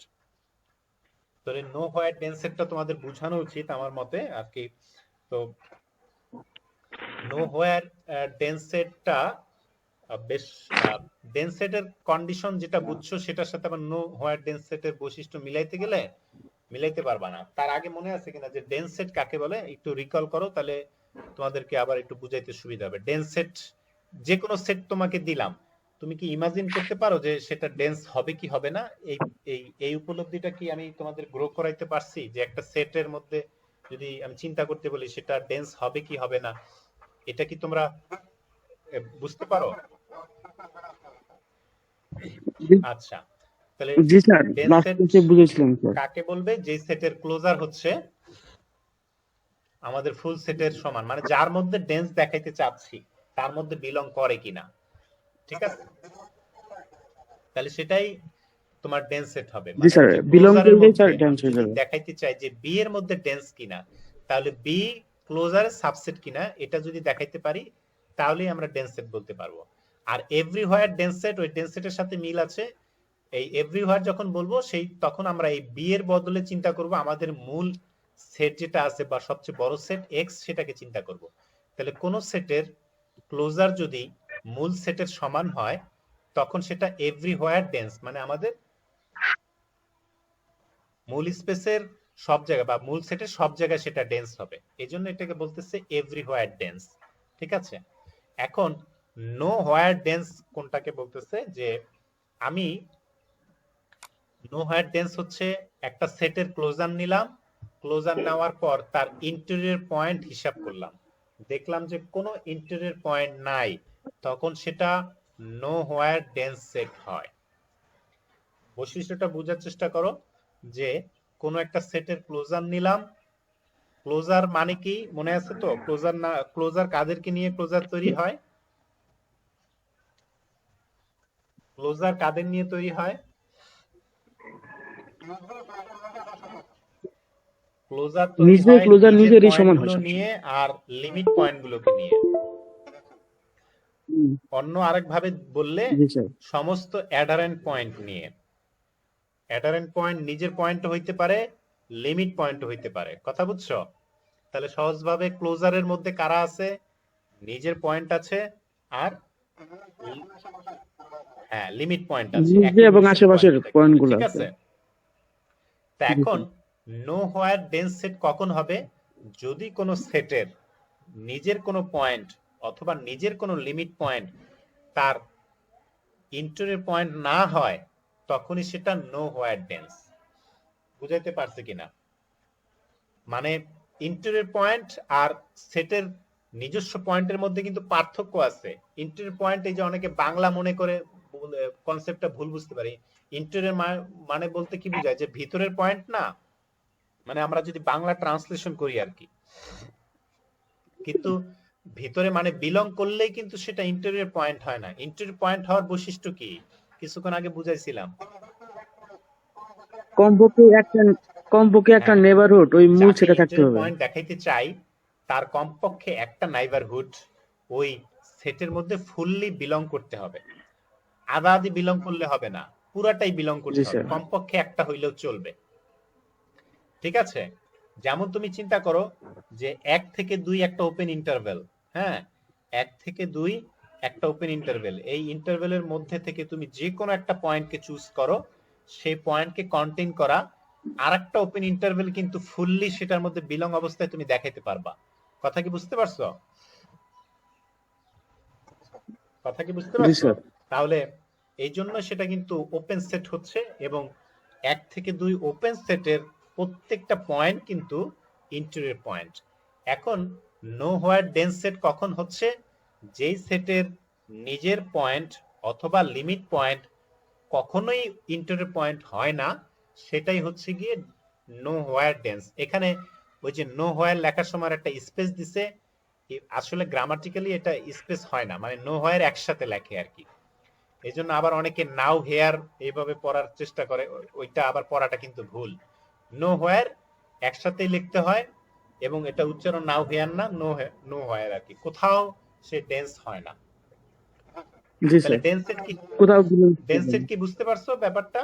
তাহলে নো হোয়ার ডেন্স সেটটা তোমাদের বোঝানো উচিত আমার মতে আর কি। তো নো হোয়ার ডেন্স সেটটা বেশ ডেন্স সেটের কন্ডিশন যেটা বুঝছো সেটার সাথে আবার নো হোয়ার ডেন্স সেটের বৈশিষ্ট্য মিলাইতে গেলে মিলাইতে পারবা না। তার আগে মনে আছে কিনা যে ডেন্স সেট কাকে বলে একটু রিকল করো, তাহলে তোমাদেরকে আবার একটু বুঝাইতে সুবিধা হবে। ডেন্স সেট, যে কোনো সেট তোমাকে দিলাম, তুমি কি ইমাজিন করতে পারো যে সেটা ডেন্স হবে কি হবে না? এই এই এই উপলব্ধিটা কি আমি তোমাদের গ্রো করাইতে পারছি যে একটা সেটের মধ্যে যদি আমি চিন্তা করতে বলি সেটা ডেন্স হবে কি হবে না, এটা কি তোমরা বুঝতে পারো? জি- আচ্ছা, তাহলে জি স্যার, ডেন্স লাস্ট সেট ক্লাসে বুঝেছিলাম স্যার। কাকে বলবে? যে সেটের ক্লোজার হচ্ছে আমাদের ফুল সেটের সমান, মানে যার মধ্যে ডেন্স দেখাইতে চাচ্ছি তার মধ্যে বিলং করে কিনা। ঠিক আছে, তাহলে সেটাই তোমার ডেন্স সেট হবে। জি মানে স্যার, হচ্ছে বিলং ক্লোজারের করলেই স্যার মধ্যে ডান্স আমি হয়ে যদি যাবে। দেখাইতে চাই যে বি এর মধ্যে ডেন্স কিনা, তাহলে বি ক্লোজারের সাবসেট কিনা এটা যদি দেখাইতে পারি তাহলেই আমরা ডেন্স সেট বলতে পারবো। আর এভরিহোয়ার ডেন্স সেট, ওই ডেন্স সেটের সাথে মিল আছে। এই এভরিহোয়ার যখন বলবো সেই তখন আমরা এই বি এর বদলে চিন্তা করব আমাদের মূল সেট যেটা আছে বা সবচেয়ে বড় সেট এক্স, সেটাকে চিন্তা করব। তাহলে কোন সেটের ক্লোজার যদি মূল সেটের সমান হয় তখন সেটা এভরিহোয়ার ডেন্স, মানে আমাদের মূল স্পেসের সব জায়গায় বা মূল সেটের সব জায়গায় সেটা ডেন্স হবে। এই জন্য এটাকে বলতেছে এভরিহোয়ার ডেন্স। ঠিক আছে, এখন নো হোয়ার ডেন্স কোনটাকে বলতেছে? যে আমি নো হোয়ার ডেন্স হচ্ছে একটা সেটের ক্লোজার নিলাম, ক্লোজার নেওয়ার পর তার ইন্টেরিয়র পয়েন্ট হিসাব করলাম, দেখলাম যে কোনো ইন্টেরিয়র পয়েন্ট নাই, তখন সেটা নো হোয়ার ডেন্স সেট হয়। বৈশিষ্ট্যটা বোঝার চেষ্টা করো, যে কোনো একটা সেটের ক্লোজার নিলাম, ক্লোজার মানে কি মনে আছে তো? ক্লোজার না, ক্লোজার কাদেরকে নিয়ে ক্লোজার তৈরি হয়? ক্লোজার কাদের নিয়ে তৈরি হয়? ক্লোজার তৈরি নিজে হয় ক্লোজার নিজের নিজেরই পয়েন্ট সমান হয় গুলো নিয়ে সবসময়। আর লিমিট পয়েন্ট গুলোকে নিয়ে। হুম, অন্য আরেক ভাবে বললে জি স্যার। সমস্ত অ্যাডারেন্ট পয়েন্ট নিয়ে। অ্যাডারেন্ট পয়েন্ট নিজের পয়েন্ট হইতে পারে, লিমিট পয়েন্ট হইতে পারে। কথা বুঝছো? তাহলে সহজভাবে ক্লোজারের মধ্যে কারা আছে? নিজের পয়েন্ট আছে আর হ্যাঁ লিমিট পয়েন্ট আছে, নিজে এবং অ্যাকুমুলেশন পয়েন্ট আশেপাশের যেটাকে পয়েন্ট বলে। গুলো ঠিক আছে। আছে, তা জি এখন sir. Nowhere dense set কখন হবে? যদি কোনো সেটের নিজের কোনো পয়েন্ট অথবা নিজের কোনো লিমিট পয়েন্ট তার ইন্টারের পয়েন্ট না হয়, তখনই সেটা নো হোয়ার ডেন্স। বুঝাইতে পারছে কিনা? মানে ইন্টারের পয়েন্ট আর সেটের নিজস্ব পয়েন্টের মধ্যে কিন্তু পার্থক্য আছে। ইন্টারের পয়েন্ট, এই যে অনেকে বাংলা মনে করে কনসেপ্টটা ভুল বুঝতে পারি। ইন্টারের মানে বলতে কি বোঝায়? যে ভিতরের পয়েন্ট না, মানে আমরা যদি বাংলা ট্রান্সলেশন করি আর কি। কিন্তু ভিতরে মানে বিলং করলেই কিন্তু সেটা ইন্টেরিয়র পয়েন্ট হয় না। ইন্টেরিয়র পয়েন্ট হওয়ার বৈশিষ্ট্য কি কিছুক্ষণ আগে বুঝাইছিলাম। কমপক্ষে একটা কমপক্ষে একটা হ্যাঁ, নেবারহুড ওই মূল যাকে সেটা থাকতে ইন্টেরিয়র হবে। পয়েন্ট দেখাইতে চাই তার কমপক্ষে একটা নাইবারহুড ওই সেটের মধ্যে ফুললি বিলং করতে হবে। আধা আধি বিলং করলে হবে না, পুরাটাই বিলং জি করতে হবে, স্যার। কমপক্ষে একটা হইলেও চলবে। ঠিক আছে, যেমন তুমি চিন্তা করো যে 1 থেকে 2 একটা ওপেন ইন্টারভেল। হ্যাঁ, 1 থেকে 2 একটা ওপেন ইন্টারভেল। এই ইন্টারভেলের মধ্যে থেকে তুমি যে কোনো একটা পয়েন্টকে চুজ করো, সেই পয়েন্টকে কন্টেইন করা আরেকটা ওপেন ইন্টারভেল কিন্তু ফুললি সেটার মধ্যে বিলং অবস্থায় তুমি দেখাইতে পারবা। কথা কি বুঝতে পারছো? কথা কি বুঝতে জি পারছো? স্যার। তাহলে এই জন্য সেটা কিন্তু ওপেন সেট হচ্ছে, এবং 1 থেকে 2 ওপেন সেটের প্রত্যেকটা পয়েন্ট কিন্তু ইন্টেরিয়র পয়েন্ট। এখন নো হোয়ার ডেন্স সেট কখন হচ্ছে? যেই সেটের নিজের পয়েন্ট অথবা লিমিট পয়েন্ট কখনোই ইন্টেরিয়র পয়েন্ট হয় না, সেটাই হচ্ছে গিয়ে নো হোয়ার ডেন্স। এখানে ওই যে নো হোয়ার লেখার সময় একটা স্পেস দিছে, আসলে গ্রামাটিক্যালি এটা স্পেস হয় না, মানে নো হোয়ার একসাথে লেখে আর কি। এই জন্য আবার অনেকে নাও হেয়ার এইভাবে পড়ার চেষ্টা করে, ওইটা আবার পড়াটা কিন্তু ভুল। নো হোয়ার একসাথেই লিখতে হয়, এবং এটা উচ্চারণ নাও হেয়ার না, নো হোয়ার আর কি, কোথাও সে ডেন্স হয় না। জি তাহলে স্যার। ডেন্সেট কি? কোথাও বিলং করতে হবে ডেন্সেট না। কি বুঝতে পারছো ব্যাপারটা?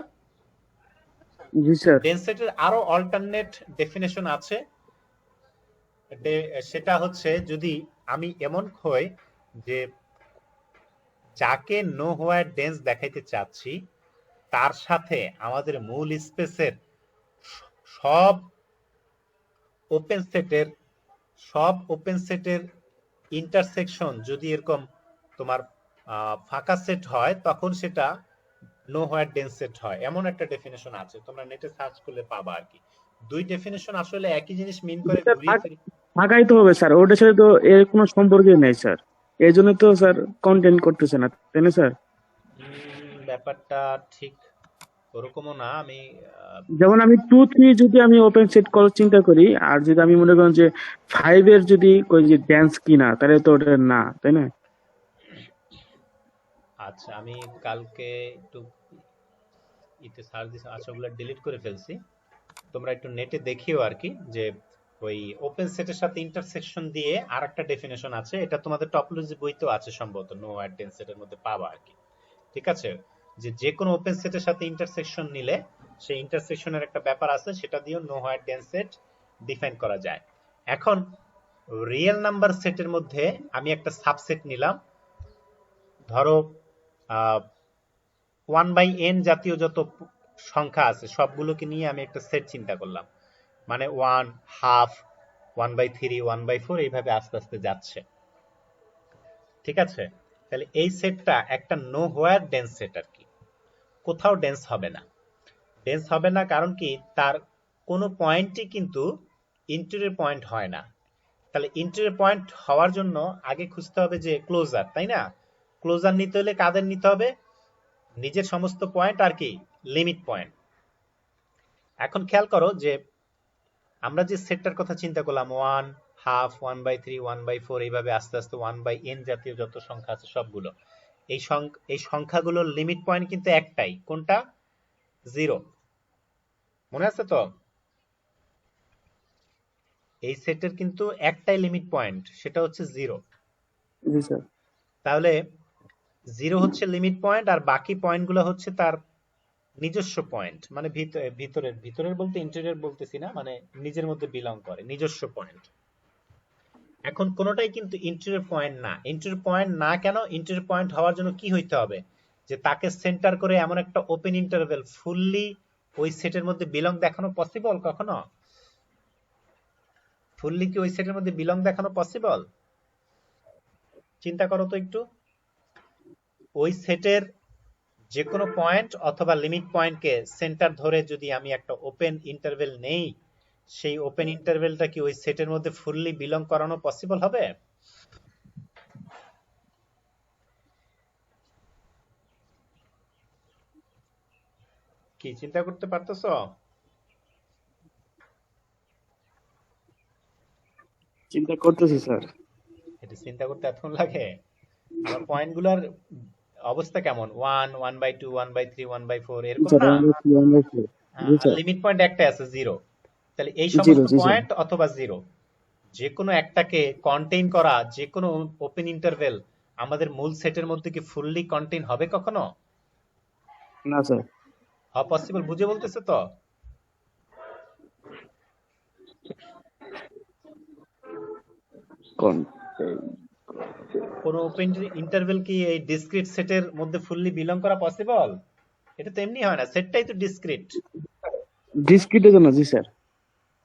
জি স্যার। ডেন্সেটের আরো অল্টারনেট ডেফিনেশন আছে। সেটা হচ্ছে, যদি আমি এমন হই যে যাকে নো হোয়ার ডেন্স দেখাইতে চাচ্ছি তার সাথে আমাদের মূল স্পেসের সব ওপেন সেটের সব ওপেন সেটের ইন্টারসেকশন যদি এরকম তোমার ফাঁকা সেট হয়, তখন সেটা নো হোয়ার ডেন্স সেট হয়। এমন একটা ডেফিনেশন আছে, তোমরা নেটে সার্চ করলে পাবা আর কি। দুই ডেফিনেশন আসলে একই জিনিস মিন করে স্যার, ঘুরিয়ে ফিরিয়ে। ফাঁকাই তো হবে স্যার, ওটার সাথে তো এর কোনো সম্পর্কই নেই স্যার। এই জন্য তো স্যার কন্টেন্ট করতেছে না, তাই না স্যার? ব্যাপারটা ঠিক ওরকমও না। আমি যেমন আমি 2-3 যদি আমি ওপেন সেট করার চিন্তা করি, আর যদি আমি মনে করেন যে 5 এর যদি কই যে ড্যান্স কিনা, তাহলে তো ওটা না, তাই না? আচ্ছা, আমি কালকে একটু ইতে সার্চ দিছি, আচ্ছা ওগুলো ডিলিট করে ফেলছি। তোমরা একটু নেটে দেখিও আর কি, যে ওই ওপেন সেটের সাথে ইন্টারসেকশন দিয়ে আরেকটা ডেফিনেশন আছে, এটা তোমাদের টপোলজি বইতেও আছে সম্ভবত, নো ওয়্যার ডেন্স সেটের মধ্যে পাবা আর কি। ঠিক আছে, যে যে কোনো ওপেন সেটের সাথে ইন্টারসেকশন নিলে সেই ইন্টারসেকশনের একটা ব্যাপার আছে, সেটা দিয়ে nowhere dense set define করা যায়। এখন রিয়েল নাম্বার সেটের মধ্যে আমি একটা সাবসেট নিলাম, ধরো 1/n জাতীয় যত সংখ্যা আছে সবগুলোকে নিয়ে আমি একটা সেট চিন্তা করলাম, মানে 1, হাফ, 1/3, 1/4 এইভাবে আস্তে আস্তে যাচ্ছে। ঠিক আছে, তাহলে এই সেটটা একটা নো হোয়ার ডেন্স সেট আর কি, কোথাও ডেন্স হবে না। ডেন্স হবে না কারণ কি, তার কোনো পয়েন্টই কিন্তু ইন্টিরিয়র পয়েন্ট হয় না। তাহলে ইন্টিরিয়র পয়েন্ট হওয়ার জন্য আগে খুঁজতে হবে যে ক্লোজার, তাই না? ক্লোজার নিতে হলে কাদের নিতে হবে? নিজের সমস্ত পয়েন্ট আর কি লিমিট পয়েন্ট। এখন খেয়াল করো যে আমরা যে সেটটার কথা চিন্তা করলাম, 1, হাফ, 1/3, 1/4 এইভাবে আস্তে আস্তে 1/n জাতীয় যত সংখ্যা আছে সবগুলো, এই সংখ্যাগুলোর লিমিট পয়েন্ট কিন্তু একটাই, কোনটা? 0। মনে আছে তো? এই সেটের কিন্তু একটাই লিমিট পয়েন্ট, সেটা হচ্ছে 0। জি স্যার। তাহলে 0 হচ্ছে লিমিট পয়েন্ট, আর বাকি পয়েন্টগুলো হচ্ছে তার নিজস্ব পয়েন্ট, মানে ভিতরের ভিতরের বলতে ইন্টেরিয়র বলতেছি না, মানে নিজের মধ্যে বিলং করে, নিজস্ব পয়েন্ট। এখন কোনোটাই কিন্তু ইন্টেরিয়র পয়েন্ট না। ইন্টেরিয়র পয়েন্ট না কেন? ইন্টেরিয়র পয়েন্ট হওয়ার জন্য কি হইতে হবে? যে তাকে সেন্টার করে এমন একটা ওপেন ইন্টারভেল ফুললি ওই সেটের মধ্যে বিলং দেখানো পসিবল কখনো? ফুললি কি ওই সেটের মধ্যে বিলং দেখানো পসিবল? চিন্তা করো তো একটু। ওই সেটের যে কোনো পয়েন্ট অথবা লিমিট পয়েন্টকে সেন্টার ধরে যদি আমি একটা ওপেন ইন্টারভেল নেই, সেই ওপেন ইন্টারভেলটা কি ওই সেটের মধ্যে ফুললি বিলং করানো পসিবল হবে? কি চিন্তা করতে পারতেছো? চিন্তা করতেছি স্যার। এটা চিন্তা করতে এতক্ষণ লাগে? আমার পয়েন্টগুলোর অবস্থা কেমন? 1, 1/2, 1/3, 1/4 এরকম জি স্যার, না? জি আর স্যার। লিমিট পয়েন্ট একটাই আছে, 0। তাহলে এই 0, সমস্ত জি স্যার। পয়েন্ট অথবা 0 যে কোনো একটাকে কন্টেইন করা যে কোনো ওপেন ইন্টারভেল আমাদের মূল সেটের মধ্যে কি ফুললি কন্টেইন হবে কখনো? না স্যার। পসিবল, বুঝে বলতেছে তো? কোন? কোন ওপেন ইন্টারভেল কি এই ডিসক্রিট সেটের মধ্যে ফুললি বিলং করা পসিবল? এটা তো এমনি হয় না, সেটটাই তো ডিসক্রিট। ডিসক্রিটের জন্য জি স্যার।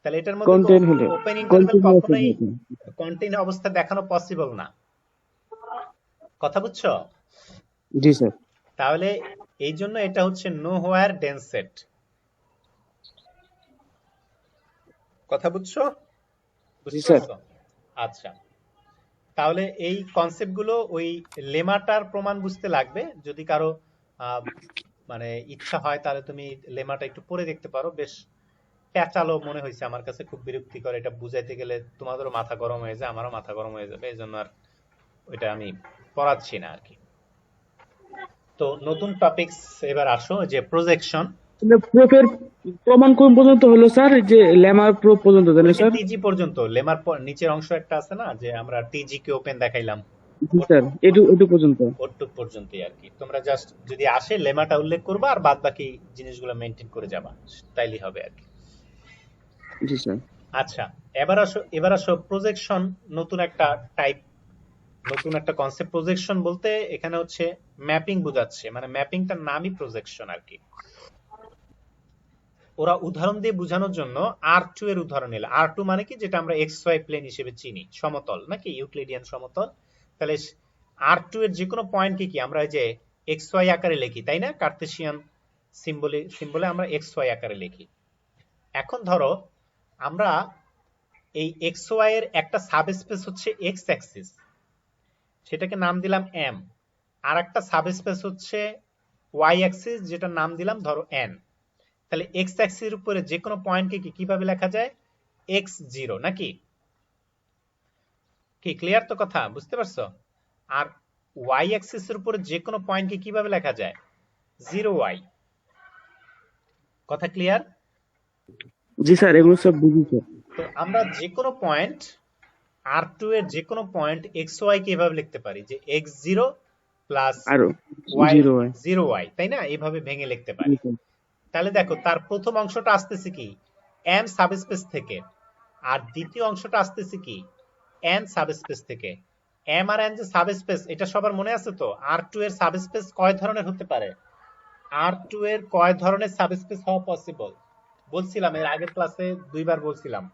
তাহলে এটার মধ্যে তো কন্টেন হলে ওপেন ইন্টারভেল কন্টিনিউয়াস কখনোই হবে। কন্টেইন অবস্থা দেখানো পসিবল না। কথা বুঝছো? জি স্যার। তাহলে এই জন্য এটা হচ্ছে নো হোয়ার ডেন্স সেট। কথা বুঝছো? জি বুঝতে স্যার। পারছো? আচ্ছা, তাহলে এই কনসেপ্টগুলো ওই লেমাটার প্রমাণ বুঝতে লাগবে। যদি কারো মানে ইচ্ছা হয় তাহলে তুমি লেমাটা একটু পড়ে দেখতে পারো, বেশ প্যাচালো মনে হয়েছে আমার কাছে, খুব বিরক্তিকর। এটা বুঝাইতে গেলে তোমাদেরও মাথা গরম হয়ে যায়, আমারও মাথা গরম হয়ে যাবে, এই জন্য আর ওইটা আমি পড়াচ্ছি না আর কি। তো নতুন টপিকস এবার আসো, যে প্রজেকশন। প্রুফের প্রমাণ কোন পর্যন্ত হলো স্যার? এই যে লেমার প্রুফ পর্যন্ত তাই ওই না যে স্যার? টিজি পর্যন্ত, লেমার নিচের অংশ একটা আছে না, যে আমরা টিজি কে ওপেন দেখাইলাম, জি স্যার, এটু পর্যন্ত। ওটুক পর্যন্তই আর কি। তোমরা জাস্ট যদি আসে লেমাটা উল্লেখ করবা আর বাদ বাকি জিনিসগুলো মেনটেন করে যাবা, তাইলেই হবে আর কি। জি স্যার। আচ্ছা, এবার আসো প্রজেকশন, নতুন একটা টাইপ, নতুন একটা কনসেপ্ট। প্রজেকশন বলতে এখানে হচ্ছে ম্যাপিং বোঝাচ্ছে, মানে ম্যাপিংটার নামই প্রজেকশন আর কি। ওরা উদাহরণ দিয়ে বোঝানোর জন্য R2 এর উদাহরণ নিল। R2 মানে কি, যেটা আমরা এক্স ওয়াই প্লেন হিসেবে চিনি, সমতল নাকি ইউক্লিডিয়ান সমতল। তাহলে R2 এর যে কোনো পয়েন্টকে কি আমরা এই যে এক্স ওয়াই আকারে লিখি, তাই না? কার্তেশিয়ান সিম্বলে আমরা এক্স ওয়াই আকারে লিখি। এখন ধরো আমরা এই এক্স ওয়াই এর একটা সাবস্পেস হচ্ছে এক্স অ্যাক্সিস, সেটাকে নাম দিলাম এম। আর একটা সাবস্পেস হচ্ছে ওয়াই অ্যাক্সিস যেটা নাম দিলাম ধরো এন, তাহলে এক্স অ্যাক্সিস এর উপরে যে কোনো পয়েন্টকে কিভাবে লেখা যায়, x0 নাকি? কি ক্লিয়ার তো কথা, বুঝতে পারছো? আর ওয়াই অ্যাক্সিস এর উপরে যে কোনো পয়েন্টকে কিভাবে লেখা যায়, 0y। কথা ক্লিয়ার? জি স্যার, এগুলো সব বুঝি স্যার। তো আমরা যে কোনো পয়েন্ট R2 এর যে কোনো পয়েন্ট xy কে এভাবে লিখতে পারি যে x0 প্লাস আর y 0y। 0y, তাই না? এইভাবে ভেঙে লিখতে জি পারি। স্যার। তাহলে দেখো তার প্রথম অংশটা আসতেছে কি m সাবস্পেস থেকে, আর দ্বিতীয় অংশটা আসতেছে কি n সাবস্পেস থেকে। m আর n যে সাবস্পেস, এটা সবার মনে আছে তো? R2 এর সাবস্পেস কয় ধরনের হতে পারে? R2 এর কয় ধরনের সাবস্পেস হওয়া পসিবল বলছিলাম এর আগের ক্লাসে, দুইবার বলছিলাম,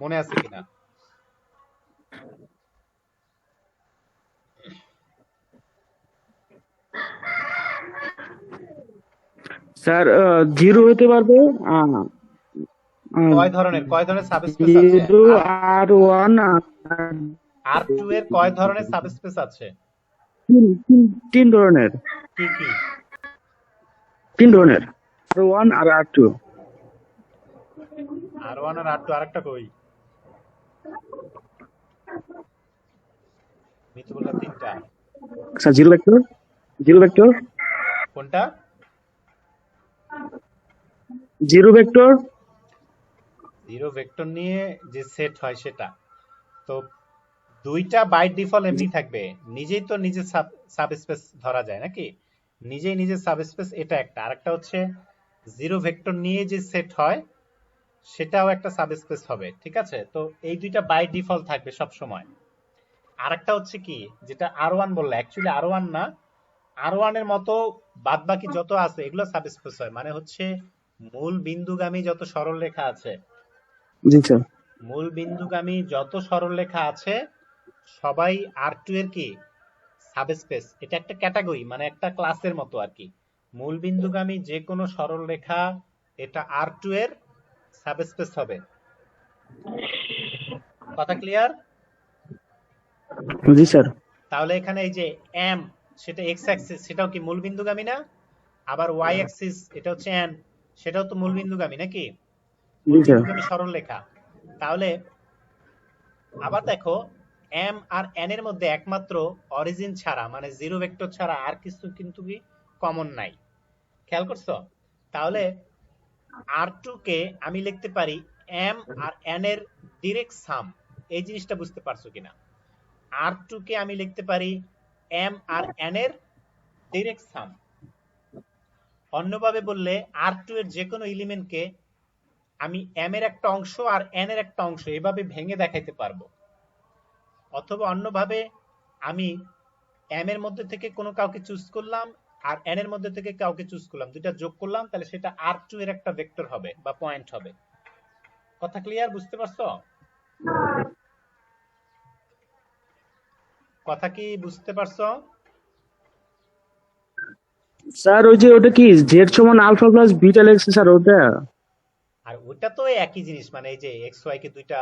মনে আছে কিনা? স্যার 0 হতে পারবে, কয় ধরনের সাবস্পেস আছে? 0 আর 1 R2 এর কয় ধরনের সাবস্পেস আছে? তিন ধরনের। কি কি? 3 ধরনের, R1 আর R2। R1 আর R2, আরেকটা কই? মিতু বলল তিনটা। স্যার 0 ভেক্টর, 0 ভেক্টর, কোনটা? 0 ভেক্টর। জিরো ভেক্টর নিয়ে যে সেট হয় সেটা তো দুইটা বাই ডিফল্ট এমনি থাকবে, নিজেই তো নিজের সাবস্পেস ধরা যায় নাকি? নিজেই নিজের সাবস্পেস, এটা একটা। আরেকটা হচ্ছে জিরো ভেক্টর নিয়ে যে সেট হয় সেটাও একটা সাবস্পেস হবে, ঠিক আছে? তো এই দুইটা বাই ডিফল্ট থাকবে সব সময়। আরেকটা হচ্ছে কি, যেটা R1 বললে, অ্যাকচুয়ালি R1 না, R1 এর মতো বাদবাকি যত আছে এগুলো সাবস্পেস হয়, মানে হচ্ছে মূল বিন্দুগামী যত সরলরেখা আছে, জি স্যার। মূল বিন্দুগামী যত সরলরেখা আছে সবাই R2 এর কি সাবস্পেস। এটা একটা ক্যাটাগরি, মানে একটা ক্লাসের মতো আর কি। মূল বিন্দুগামী যে কোনো সরলরেখা এটা R2 এর সাবস্পেস হবে। কথা ক্লিয়ার? জি স্যার। তাহলে এখানে এই যে m, সেটা x অ্যাক্সিস, সেটাও কি মূল বিন্দুগামী না? আবার y অ্যাক্সিস এটা হচ্ছে n, সেটাও তো মূল বিন্দুগামী নাকি? মূল জি স্যার। বিন্দুগামী সরলরেখা। তাহলে আবার দেখো m আর n এর মধ্যে একমাত্র অরিজিন ছাড়া, মানে জিরো ভেক্টর ছাড়া আর কিছু কিন্তু কি কমন নাই, খেয়াল করছো? তাহলে R2 কে আমি লিখতে পারি m আর n এর ডিরেক্ট সাম। এই জিনিসটা বুঝতে পারছো কিনা? R2 কে আমি লিখতে পারি m আর n এর ডিরেক্ট সাম। অন্যভাবে বললে R2 এর যে কোনো এলিমেন্টকে আমি m এর একটা অংশ আর n এর একটা অংশ এভাবে ভেঙে দেখাইতে পারবো। অথবা অন্যভাবে আমি m এর মধ্যে থেকে কোনো কাউকে চুজ করলাম আর n এর মধ্যে থেকে কাউকে চুজ করলাম, দুইটা যোগ করলাম, তাহলে সেটা R2 এর একটা ভেক্টর হবে বা পয়েন্ট হবে। কথা ক্লিয়ার, বুঝতে পারছো? কথা কি বুঝতে পারছো? স্যার ওই যে ওটা কি জেড সমান আলফা প্লাস বিটা লেখছে স্যার ওটা? আর ওটা তো একই জিনিস, মানে এই যে এক্স ওয়াই কে দুইটা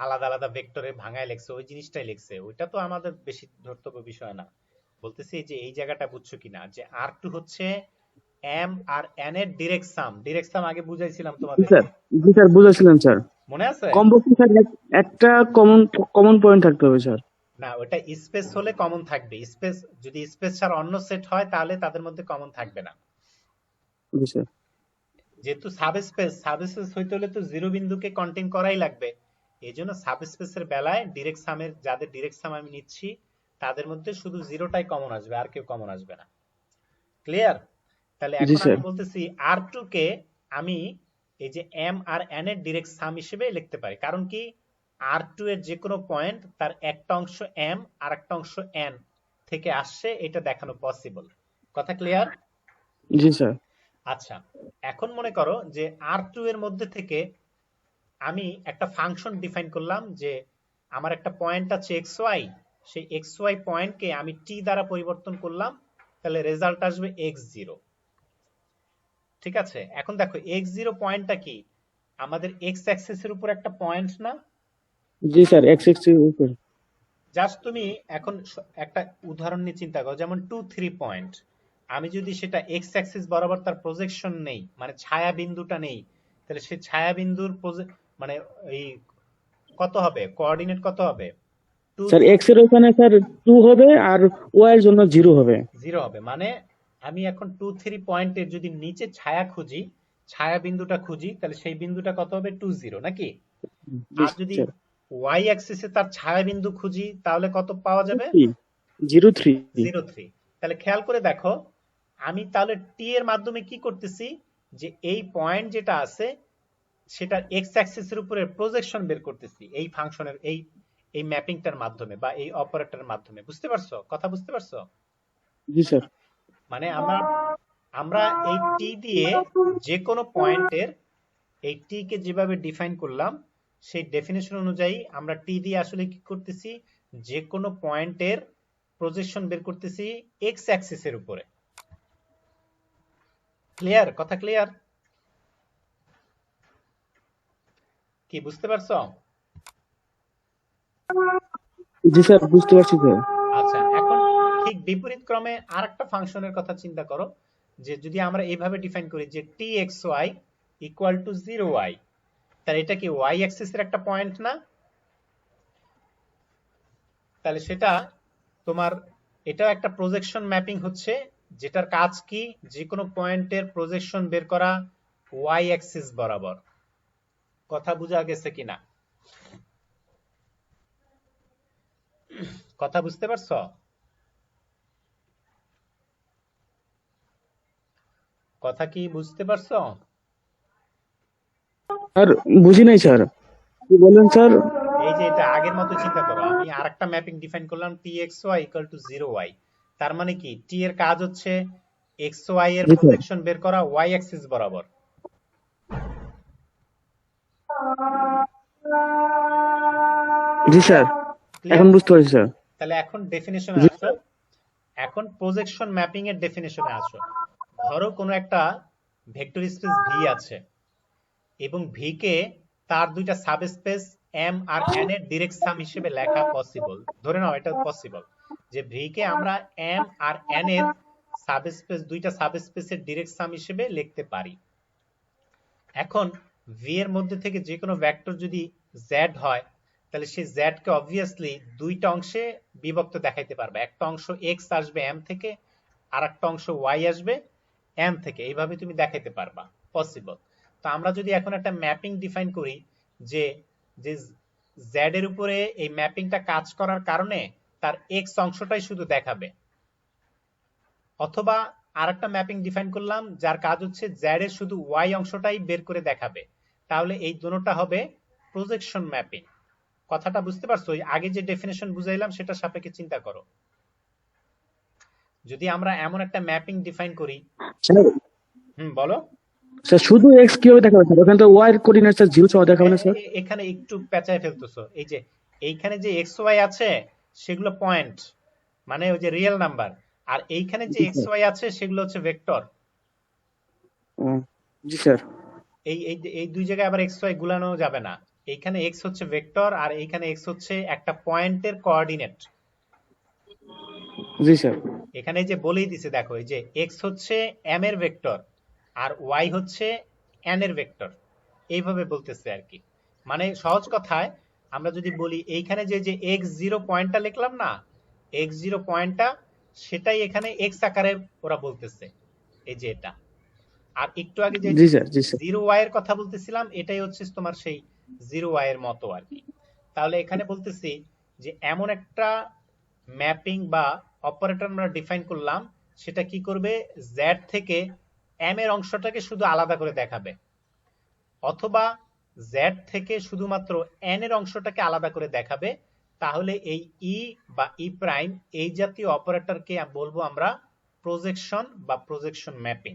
আলাদা আলাদা ভেক্টরে ভাঙায় লেখছে, ওই জিনিসটাই লেখছে। ওইটা তো আমাদের বেশি ধর্তব্য বিষয় না। বলতেছি যে এই জায়গাটা বুঝছো কিনা, যে R2 হচ্ছে m আর n এর ডিরেক্ট সাম। ডিরেক্ট সাম আগে বুঝাইছিলাম জি তোমাদেরকে, স্যার। জি স্যার, বুঝেছিলেন স্যার। মনে আছে? কমপক্ষে স্যার একটা কমন কমন পয়েন্ট থাকতে হবে স্যার। না, ওটা স্পেস হলে কমন থাকবে। স্পেস যদি স্পেস ছাড়া অন্য সেট হয় তাহলে তাদের মধ্যে কমন থাকবে না। জি স্যার। যেহেতু সাবস্পেস, সাবস্পেস হইতে হলে তো জিরো বিন্দুকে কন্টেইন করাই লাগবে। এই জন্য সাবস্পেসের বেলায় ডিরেক্ট সামের, যাদের ডিরেক্ট সাম আমি নিচ্ছি তাদের মধ্যে শুধু জিরোটাই কমন আসবে, আর কেউ কমন আসবে না। ক্লিয়ার? তাহলে জি এখন আমি স্যার। বলতেছি R2 কে আমি এই যে m আর n এর ডিরেক্ট সাম হিসেবে লিখতে পারি। কারণ কি, R2 এর যে কোনো পয়েন্ট তার একটা অংশ m আর একটা অংশ n থেকে আসছে, এটা দেখানো পসিবল। কথা ক্লিয়ার? জি স্যার। আচ্ছা, এখন মনে করো যে R2 এর মধ্যে থেকে আমি একটা ফাংশন ডিফাইন করলাম, যে আমার একটা পয়েন্ট আছে xy, সেই xy পয়েন্টকে আমি t দ্বারা পরিবর্তন করলাম, তাহলে রেজাল্ট আসবে x0। ঠিক আছে? এখন দেখো x0 পয়েন্টটা কি, আমাদের x অ্যাক্সিস এর উপর একটা পয়েন্ট না? জি স্যার, এক্স এক্স এর উপর। জাস্ট তুমি এখন একটা উদাহরণ নিয়ে চিন্তা করো, যেমন 2 3 পয়েন্ট। আমি যদি সেটা এক্স অ্যাক্সিস বরাবর তার প্রজেকশন নেই, মানে ছায়া বিন্দুটা নেই, তাহলে সেই ছায়া বিন্দুর মানে এই কত হবে, কোঅর্ডিনেট কত হবে, স্যার এক্স এর ওখানে স্যার 2 হবে আর ওয়াই এর জন্য 0 হবে। 0 হবে। মানে আমি এখন 2 3 পয়েন্টের যদি নিচে ছায়া খুঁজি, ছায়া বিন্দুটা খুঁজি, তাহলে সেই বিন্দুটা কত হবে, 2 0 নাকি? জি আর যদি স্যার। ওয়াই অ্যাক্সিসে তার ছায়া বিন্দু খুঁজি, তাহলে কত পাওয়া যাবে, 03। 03। তাহলে খেয়াল করে দেখো, আমি তাহলে টি এর মাধ্যমে কি করতেছি, যে এই পয়েন্ট যেটা আছে সেটার এক্স অ্যাক্সিসের উপরে প্রজেকশন বের করতেছি এই ফাংশনের এই এই ম্যাপিংটার মাধ্যমে বা এই অপারেটরের মাধ্যমে। বুঝতে পারছো কথা, বুঝতে পারছো? জি স্যার। মানে আমরা আমরা এই টি দিয়ে যে কোনো পয়েন্টের এই টি কে যেভাবে ডিফাইন করলাম, সেই ডেফিনেশন অনুযায়ী আমরা টি দিয়ে আসলে কি করতেছি, যে কোনো পয়েন্টের প্রজেকশন বের করতেছি এক্স অ্যাক্সিসের উপরে। ক্লিয়ার কথা, ক্লিয়ার? কি বুঝতে পারছো? জি স্যার বুঝতে পারছি স্যার। আচ্ছা, এখন ঠিক বিপরীত ক্রমে আরেকটা ফাংশনের কথা চিন্তা করো, যে যদি আমরা এইভাবে ডিফাইন করি যে txy ইকুয়াল টু 0y, তাহলে এটা কি y অ্যাক্সিসের একটা পয়েন্ট না? তাহলে সেটা তোমার এটাও একটা প্রজেকশন ম্যাপিং হচ্ছে, যেটার কাজ কি, যে কোনো পয়েন্টের প্রজেকশন বের করা y অ্যাক্সিস বরাবর। কথা বোঝা গেছে কিনা, কথা বুঝতে পারছো? কথা কি বুঝতে পারছো? আর বুঝি নাই স্যার, কি বলেন স্যার? এই যে এটা আগের মতো চিন্তা করো, আমি আরেকটা ম্যাপিং ডিফাইন করলাম txy ইকুয়াল টু 0y। তার মানে কি, t এর কাজ হচ্ছে xy এর জি স্যার। প্রজেকশন বের করা y অ্যাক্সিস বরাবর। জি স্যার, ক্লিয়ার? এখন বুঝতে পারছি স্যার। তাহলে এখন ডেফিনেশনে জি আসো, স্যার। এখন প্রজেকশন ম্যাপিং এর ডেফিনেশনে আসো। ধরো কোনো একটা ভেক্টর স্পেস ভি আছে এবং ভি কে তার দুইটা সাবস্পেস এম আর এন এর ডিরেক্ট সাম হিসেবে লেখা পসিবল। ধরে নাও এটা পসিবল, যে ভি কে আমরা এম আর এন এর সাবস্পেস, দুইটা সাবস্পেসের ডিরেক্ট সাম হিসেবে লিখতে পারি। এখন ভি এর মধ্যে থেকে যে কোনো ভেক্টর যদি জেড হয়, তাহলে সেই জেড কে অবভিয়াসলি দুইটা অংশে বিভক্ত দেখাইতে পারবে। একটা অংশ এক্স আসবে এম থেকে, আর একটা অংশ ওয়াই আসবে এম থেকে, এইভাবে তুমি দেখাইতে পারবা, পসিবল। তো আমরা যদি এখন একটা ম্যাপিং ডিফাইন করি, যে যে জেড এর উপরে এই ম্যাপিংটা কাজ করার কারণে তার এক্স অংশটাই শুধু দেখাবে, অথবা আরেকটা ম্যাপিং ডিফাইন করলাম যার কাজ হচ্ছে জেড এর শুধু ওয়াই অংশটাই বের করে দেখাবে, তাহলে এই দুটোটা হবে প্রজেকশন ম্যাপিং। কথাটা বুঝতে পারছো? আগে যে ডেফিনেশন বুঝাইলাম সেটা সাপেক্ষে চিন্তা করো। যদি আমরা এমন একটা ম্যাপিং ডিফাইন করি, স্যার, বলো। স্যার শুধু এক্স কিভাবে দেখাবে স্যার? ওখানে তো ওয়াই এর কোঅর্ডিনেট স্যার 0 সহ দেখাবে না স্যার? এখানে একটু পেঁচায় ফেলতেছো। এই যে এইখানে যে এক্স ওয়াই আছে সেগুলো পয়েন্ট, মানে ওই যে রিয়েল নাম্বার, আর এইখানে যে জি এক্স স্যার। ওয়াই আছে সেগুলো হচ্ছে ভেক্টর। ও, জি স্যার। এই এই এই দুই জায়গায় আবার এক্স ওয়াই গুলানো যাবে না। এইখানে এক্স হচ্ছে ভেক্টর আর এইখানে এক্স হচ্ছে একটা পয়েন্টের কোঅর্ডিনেট। জি স্যার। এখানে যে বলেই দিছে, দেখো এই যে এক্স হচ্ছে এম এর ভেক্টর আর ওয়াই হচ্ছে এন এর ভেক্টর, এইভাবে বলতেছে আর কি। মানে সহজ কথায় আমরা যদি বলি, এইখানে যে যে এক্স জিরো পয়েন্টটা লিখলাম না, এক্স জিরো পয়েন্টটা, সেটাই এখানে এক্স আকারে ওরা বলতেছে, এই যে এটা। আর একটু আগে যে জি স্যার। জি স্যার। জিরো ওয়াই এর কথা বলতেছিলাম, এটাই হচ্ছে তোমার সেই জিরো ওয়াই এর মতো আর কি। তাহলে এখানে বলতেছি যে এমন একটা ম্যাপিং বা অপারেটর আমরা ডিফাইন করলাম, সেটা কি করবে, জেড থেকে এম এর অংশটাকে শুধু আলাদা করে দেখাবে, অথবা জেড থেকে শুধুমাত্র এন এর অংশটাকে আলাদা করে দেখাবে। তাহলে এই ই বা ই প্রাইম, এই জাতীয় অপারেটরকে বলবো আমরা প্রজেকশন বা প্রজেকশন ম্যাপিং।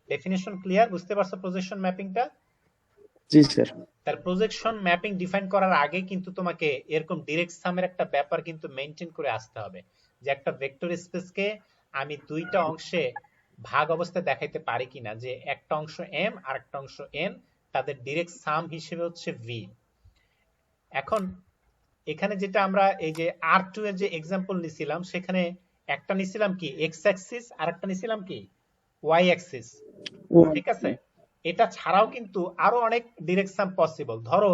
Definition clear? বুঝতে পারছো প্রজেকশন ম্যাপিংটা? জি স্যার। তার প্রজেকশন ম্যাপিং ডিফাইন করার আগে কিন্তু তোমাকে এরকম ডিরেক্ট সামের একটা ব্যাপার কিন্তু মেনটেন করে আসতে হবে, যে একটা ভেক্টর স্পেসকে আমি দুইটা অংশে ভাগ অবস্থায় দেখাইতে পারি কিনা, যে একটা অংশ এম আর একটা অংশ এন, তাদের ডিরেক্ট সাম হিসেবে হচ্ছে ভি। এখন এখানে যেটা আমরা এই যে আর টু এর যে এক্সাম্পল নিছিলাম, সেখানে একটা নিছিলাম কি এক্স অ্যাক্সিস আর একটা নিছিলাম কি ওয়াই অ্যাক্সিস, ঠিক আছে? এটা ছাড়াও কিন্তু আরো অনেক ডিরেকশন পসিবল। ধরো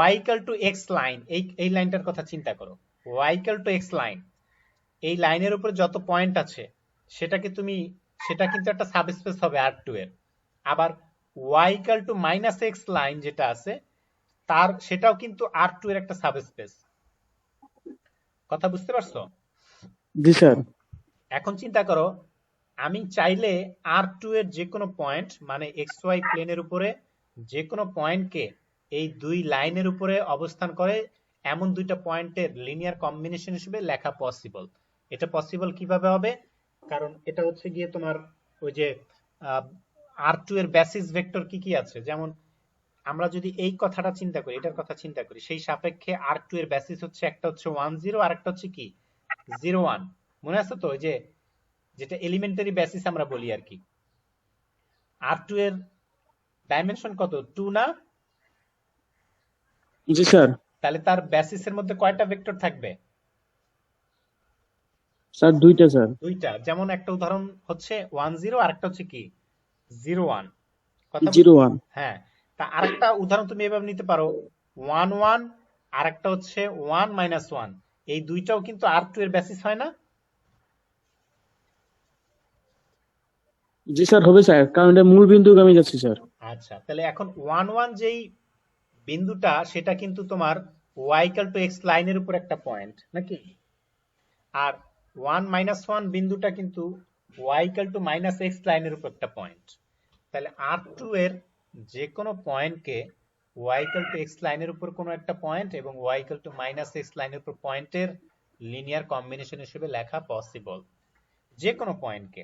y equal to x line, এই লাইনটার কথা চিন্তা করো। y equal to x line, এই লাইনের উপরে যত পয়েন্ট আছে সেটা কিন্তু একটা সাবস্পেস হবে R2 এর। আবার y equal to minus x line যেটা আছে সেটাও কিন্তু R2 এর একটা সাবস্পেস। কথা বুঝতে পারছো? জি স্যার। এখন চিন্তা করো, আমি চাইলে R2 এর যে কোনো পয়েন্ট মানে XY প্লেনের উপরে যে কোনো পয়েন্টকে এই দুই লাইনের উপরে অবস্থান করে এমন দুইটা পয়েন্টের লিনিয়ার কম্বিনেশন হিসেবে লেখা পসিবল। এটা পসিবল কিভাবে হবে? কারণ এটা হচ্ছে গিয়ে তোমার ওই যে R2 এর বেসিস ভেক্টর কি কি আছে, যেমন আমরা যদি এই কথাটা চিন্তা করি, এটার কথা চিন্তা করি, সেই সাপেক্ষে R2 এর বেসিস হচ্ছে একটা হচ্ছে 1 0 আর একটা হচ্ছে কি 0 1। মনে আছে তো ওই যে যেটা এলিমেন্টারি বেসিস আমরা বলি আর কি। R2 এর ডাইমেনশন কত? 2 না? জি স্যার। তাহলে তার বেসিসের মধ্যে কয়টা ভেক্টর থাকবে? স্যার দুইটা স্যার। দুইটা। যেমন একটা উদাহরণ হচ্ছে 1 0 আর একটা হচ্ছে কি 0 1। কথা 01। হ্যাঁ, তা আরেকটা উদাহরণ তুমি এভাবে নিতে পারো 1 1 আর একটা হচ্ছে 1 1। এই দুইটাও কিন্তু R2 এর বেসিস হয় না? জি স্যার হবে স্যার, কারণ এটা মূল বিন্দুগামী যাচ্ছে স্যার। আচ্ছা, তাহলে এখন 1 1 যেই বিন্দুটা সেটা কিন্তু তোমার y ইকুয়াল টু x লাইনের উপর একটা পয়েন্ট নাকি? আর 1 1 বিন্দুটা কিন্তু y equal to minus x লাইনের উপর একটা পয়েন্ট। তাহলে R2 এর যে কোনো পয়েন্টকে y ইকুয়াল টু x লাইনের উপর কোনো একটা পয়েন্ট এবং y equal to minus x লাইনের উপর পয়েন্টের লিনিয়ার কম্বিনেশন হিসেবে লেখা পসিবল। যে কোনো পয়েন্টকে,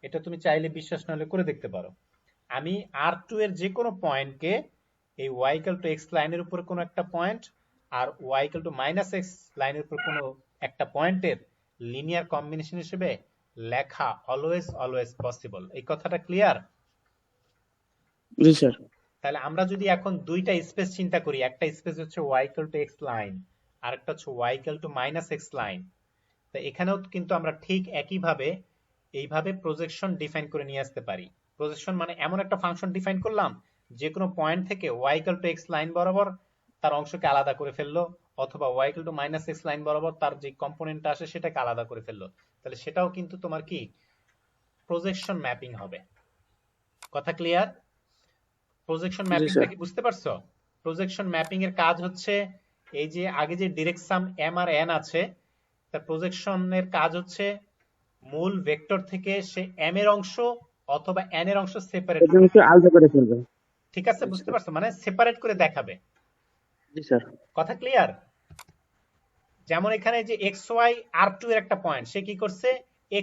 এটা তুমি চাইলে বিশ্বাস না হলে করে দেখতে পারো। আমি R2 এর যে কোনো পয়েন্টকে এই y ইকুয়াল টু x লাইনের উপর কোনো একটা পয়েন্ট আর y equal to minus x লাইনের উপর কোনো একটা পয়েন্টের লিনিয়ার কম্বিনেশন হিসেবে লেখা অলওয়েজ অলওয়েজ পসিবল। এই কথাটা ক্লিয়ার? জি স্যার। তাহলে আমরা যদি এখন দুইটা স্পেস চিন্তা করি, একটা স্পেস হচ্ছে y equal to x line আর একটা হচ্ছে y equal to minus x line. তো এখানেও কিন্তু আমরা ঠিক একইভাবে এইভাবে প্রজেকশন ডিফাইন করে নিয়ে আসতে পারি। প্রজেকশন মানে এমন একটা ফাংশন ডিফাইন করলাম যে কোনো পয়েন্ট থেকে y equal to x line বরাবর তার অংশকে আলাদা করে ফেললো, অথবা y equal to minus x line বরাবর তার যে কম্পোনেন্টটা আসে সেটাকে আলাদা করে ফেললো। তাহলে সেটাও কিন্তু তোমার কি প্রজেকশন ম্যাপিং হবে। কথা ক্লিয়ার? প্রজেকশন জি ম্যাপিংটা স্যার। কি বুঝতে পারছো? প্রজেকশন ম্যাপিং এর কাজ হচ্ছে এই যে আগে যে ডিরেক্ট সাম m আর n আছে, তার প্রজেকশনের কাজ হচ্ছে মূল ভেক্টর থেকে সে m এর অংশ অথবা n এর অংশ সেপারেট এটা একটু আলাদা করে ফেলবে। ঠিক আছে, বুঝতে পারছো? মানে সেপারেট করে দেখাবে। জি স্যার। কথা ক্লিয়ার? যেমন এখানে যে xy R2 এর একটা পয়েন্ট, সে কি করছে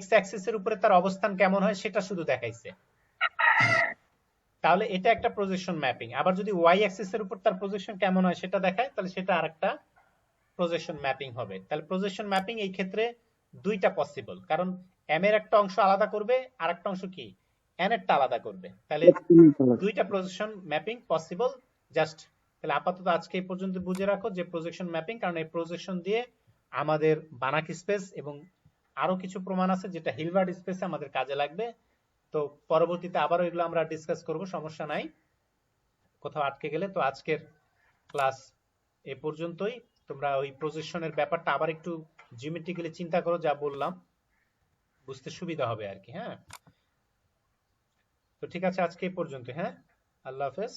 x অ্যাক্সিস এর উপরে তার অবস্থান কেমন হয় সেটা শুধু দেখাইছে। তাহলে এটা একটা প্রজেকশন ম্যাপিং। আবার যদি y অ্যাক্সিস এর উপর তার প্রজেকশন কেমন হয় সেটা দেখায়, তাহলে সেটা আরেকটা প্রজেকশন ম্যাপিং হবে। তাহলে প্রজেকশন ম্যাপিং এই ক্ষেত্রে দুইটা পসিবল, কারণ m এর একটা অংশ আলাদা করবে আর একটা অংশ কি n এরটা আলাদা করবে। তাহলে দুইটা প্রজেকশন ম্যাপিং পসিবল। জাস্ট তাহলে আপাতত আজকে এই পর্যন্ত বুঝে রাখো যে প্রজেকশন ম্যাপিং, কারণ এই প্রজেকশন দিয়ে আমাদের বানাক স্পেস এবং আরো কিছু প্রমাণ আছে যেটা হিলবার্ট স্পেসে আমাদের কাজে লাগবে। তো পরবর্তীতে আবারও এগুলো আমরা ডিসকাস করব, সমস্যা নাই কোথাও আটকে গেলে। তো আজকের ক্লাস এ পর্যন্তই। তোমরা ওই প্রজেকশনের ব্যাপারটা আবার একটু জিওমেট্রিক্যালি চিন্তা করো, যা বললাম বুঝতে সুবিধা হবে আর কি। হ্যাঁ, তো ঠিক আছে, আজকে এই পর্যন্ত। হ্যাঁ, আল্লাহ হাফেজ।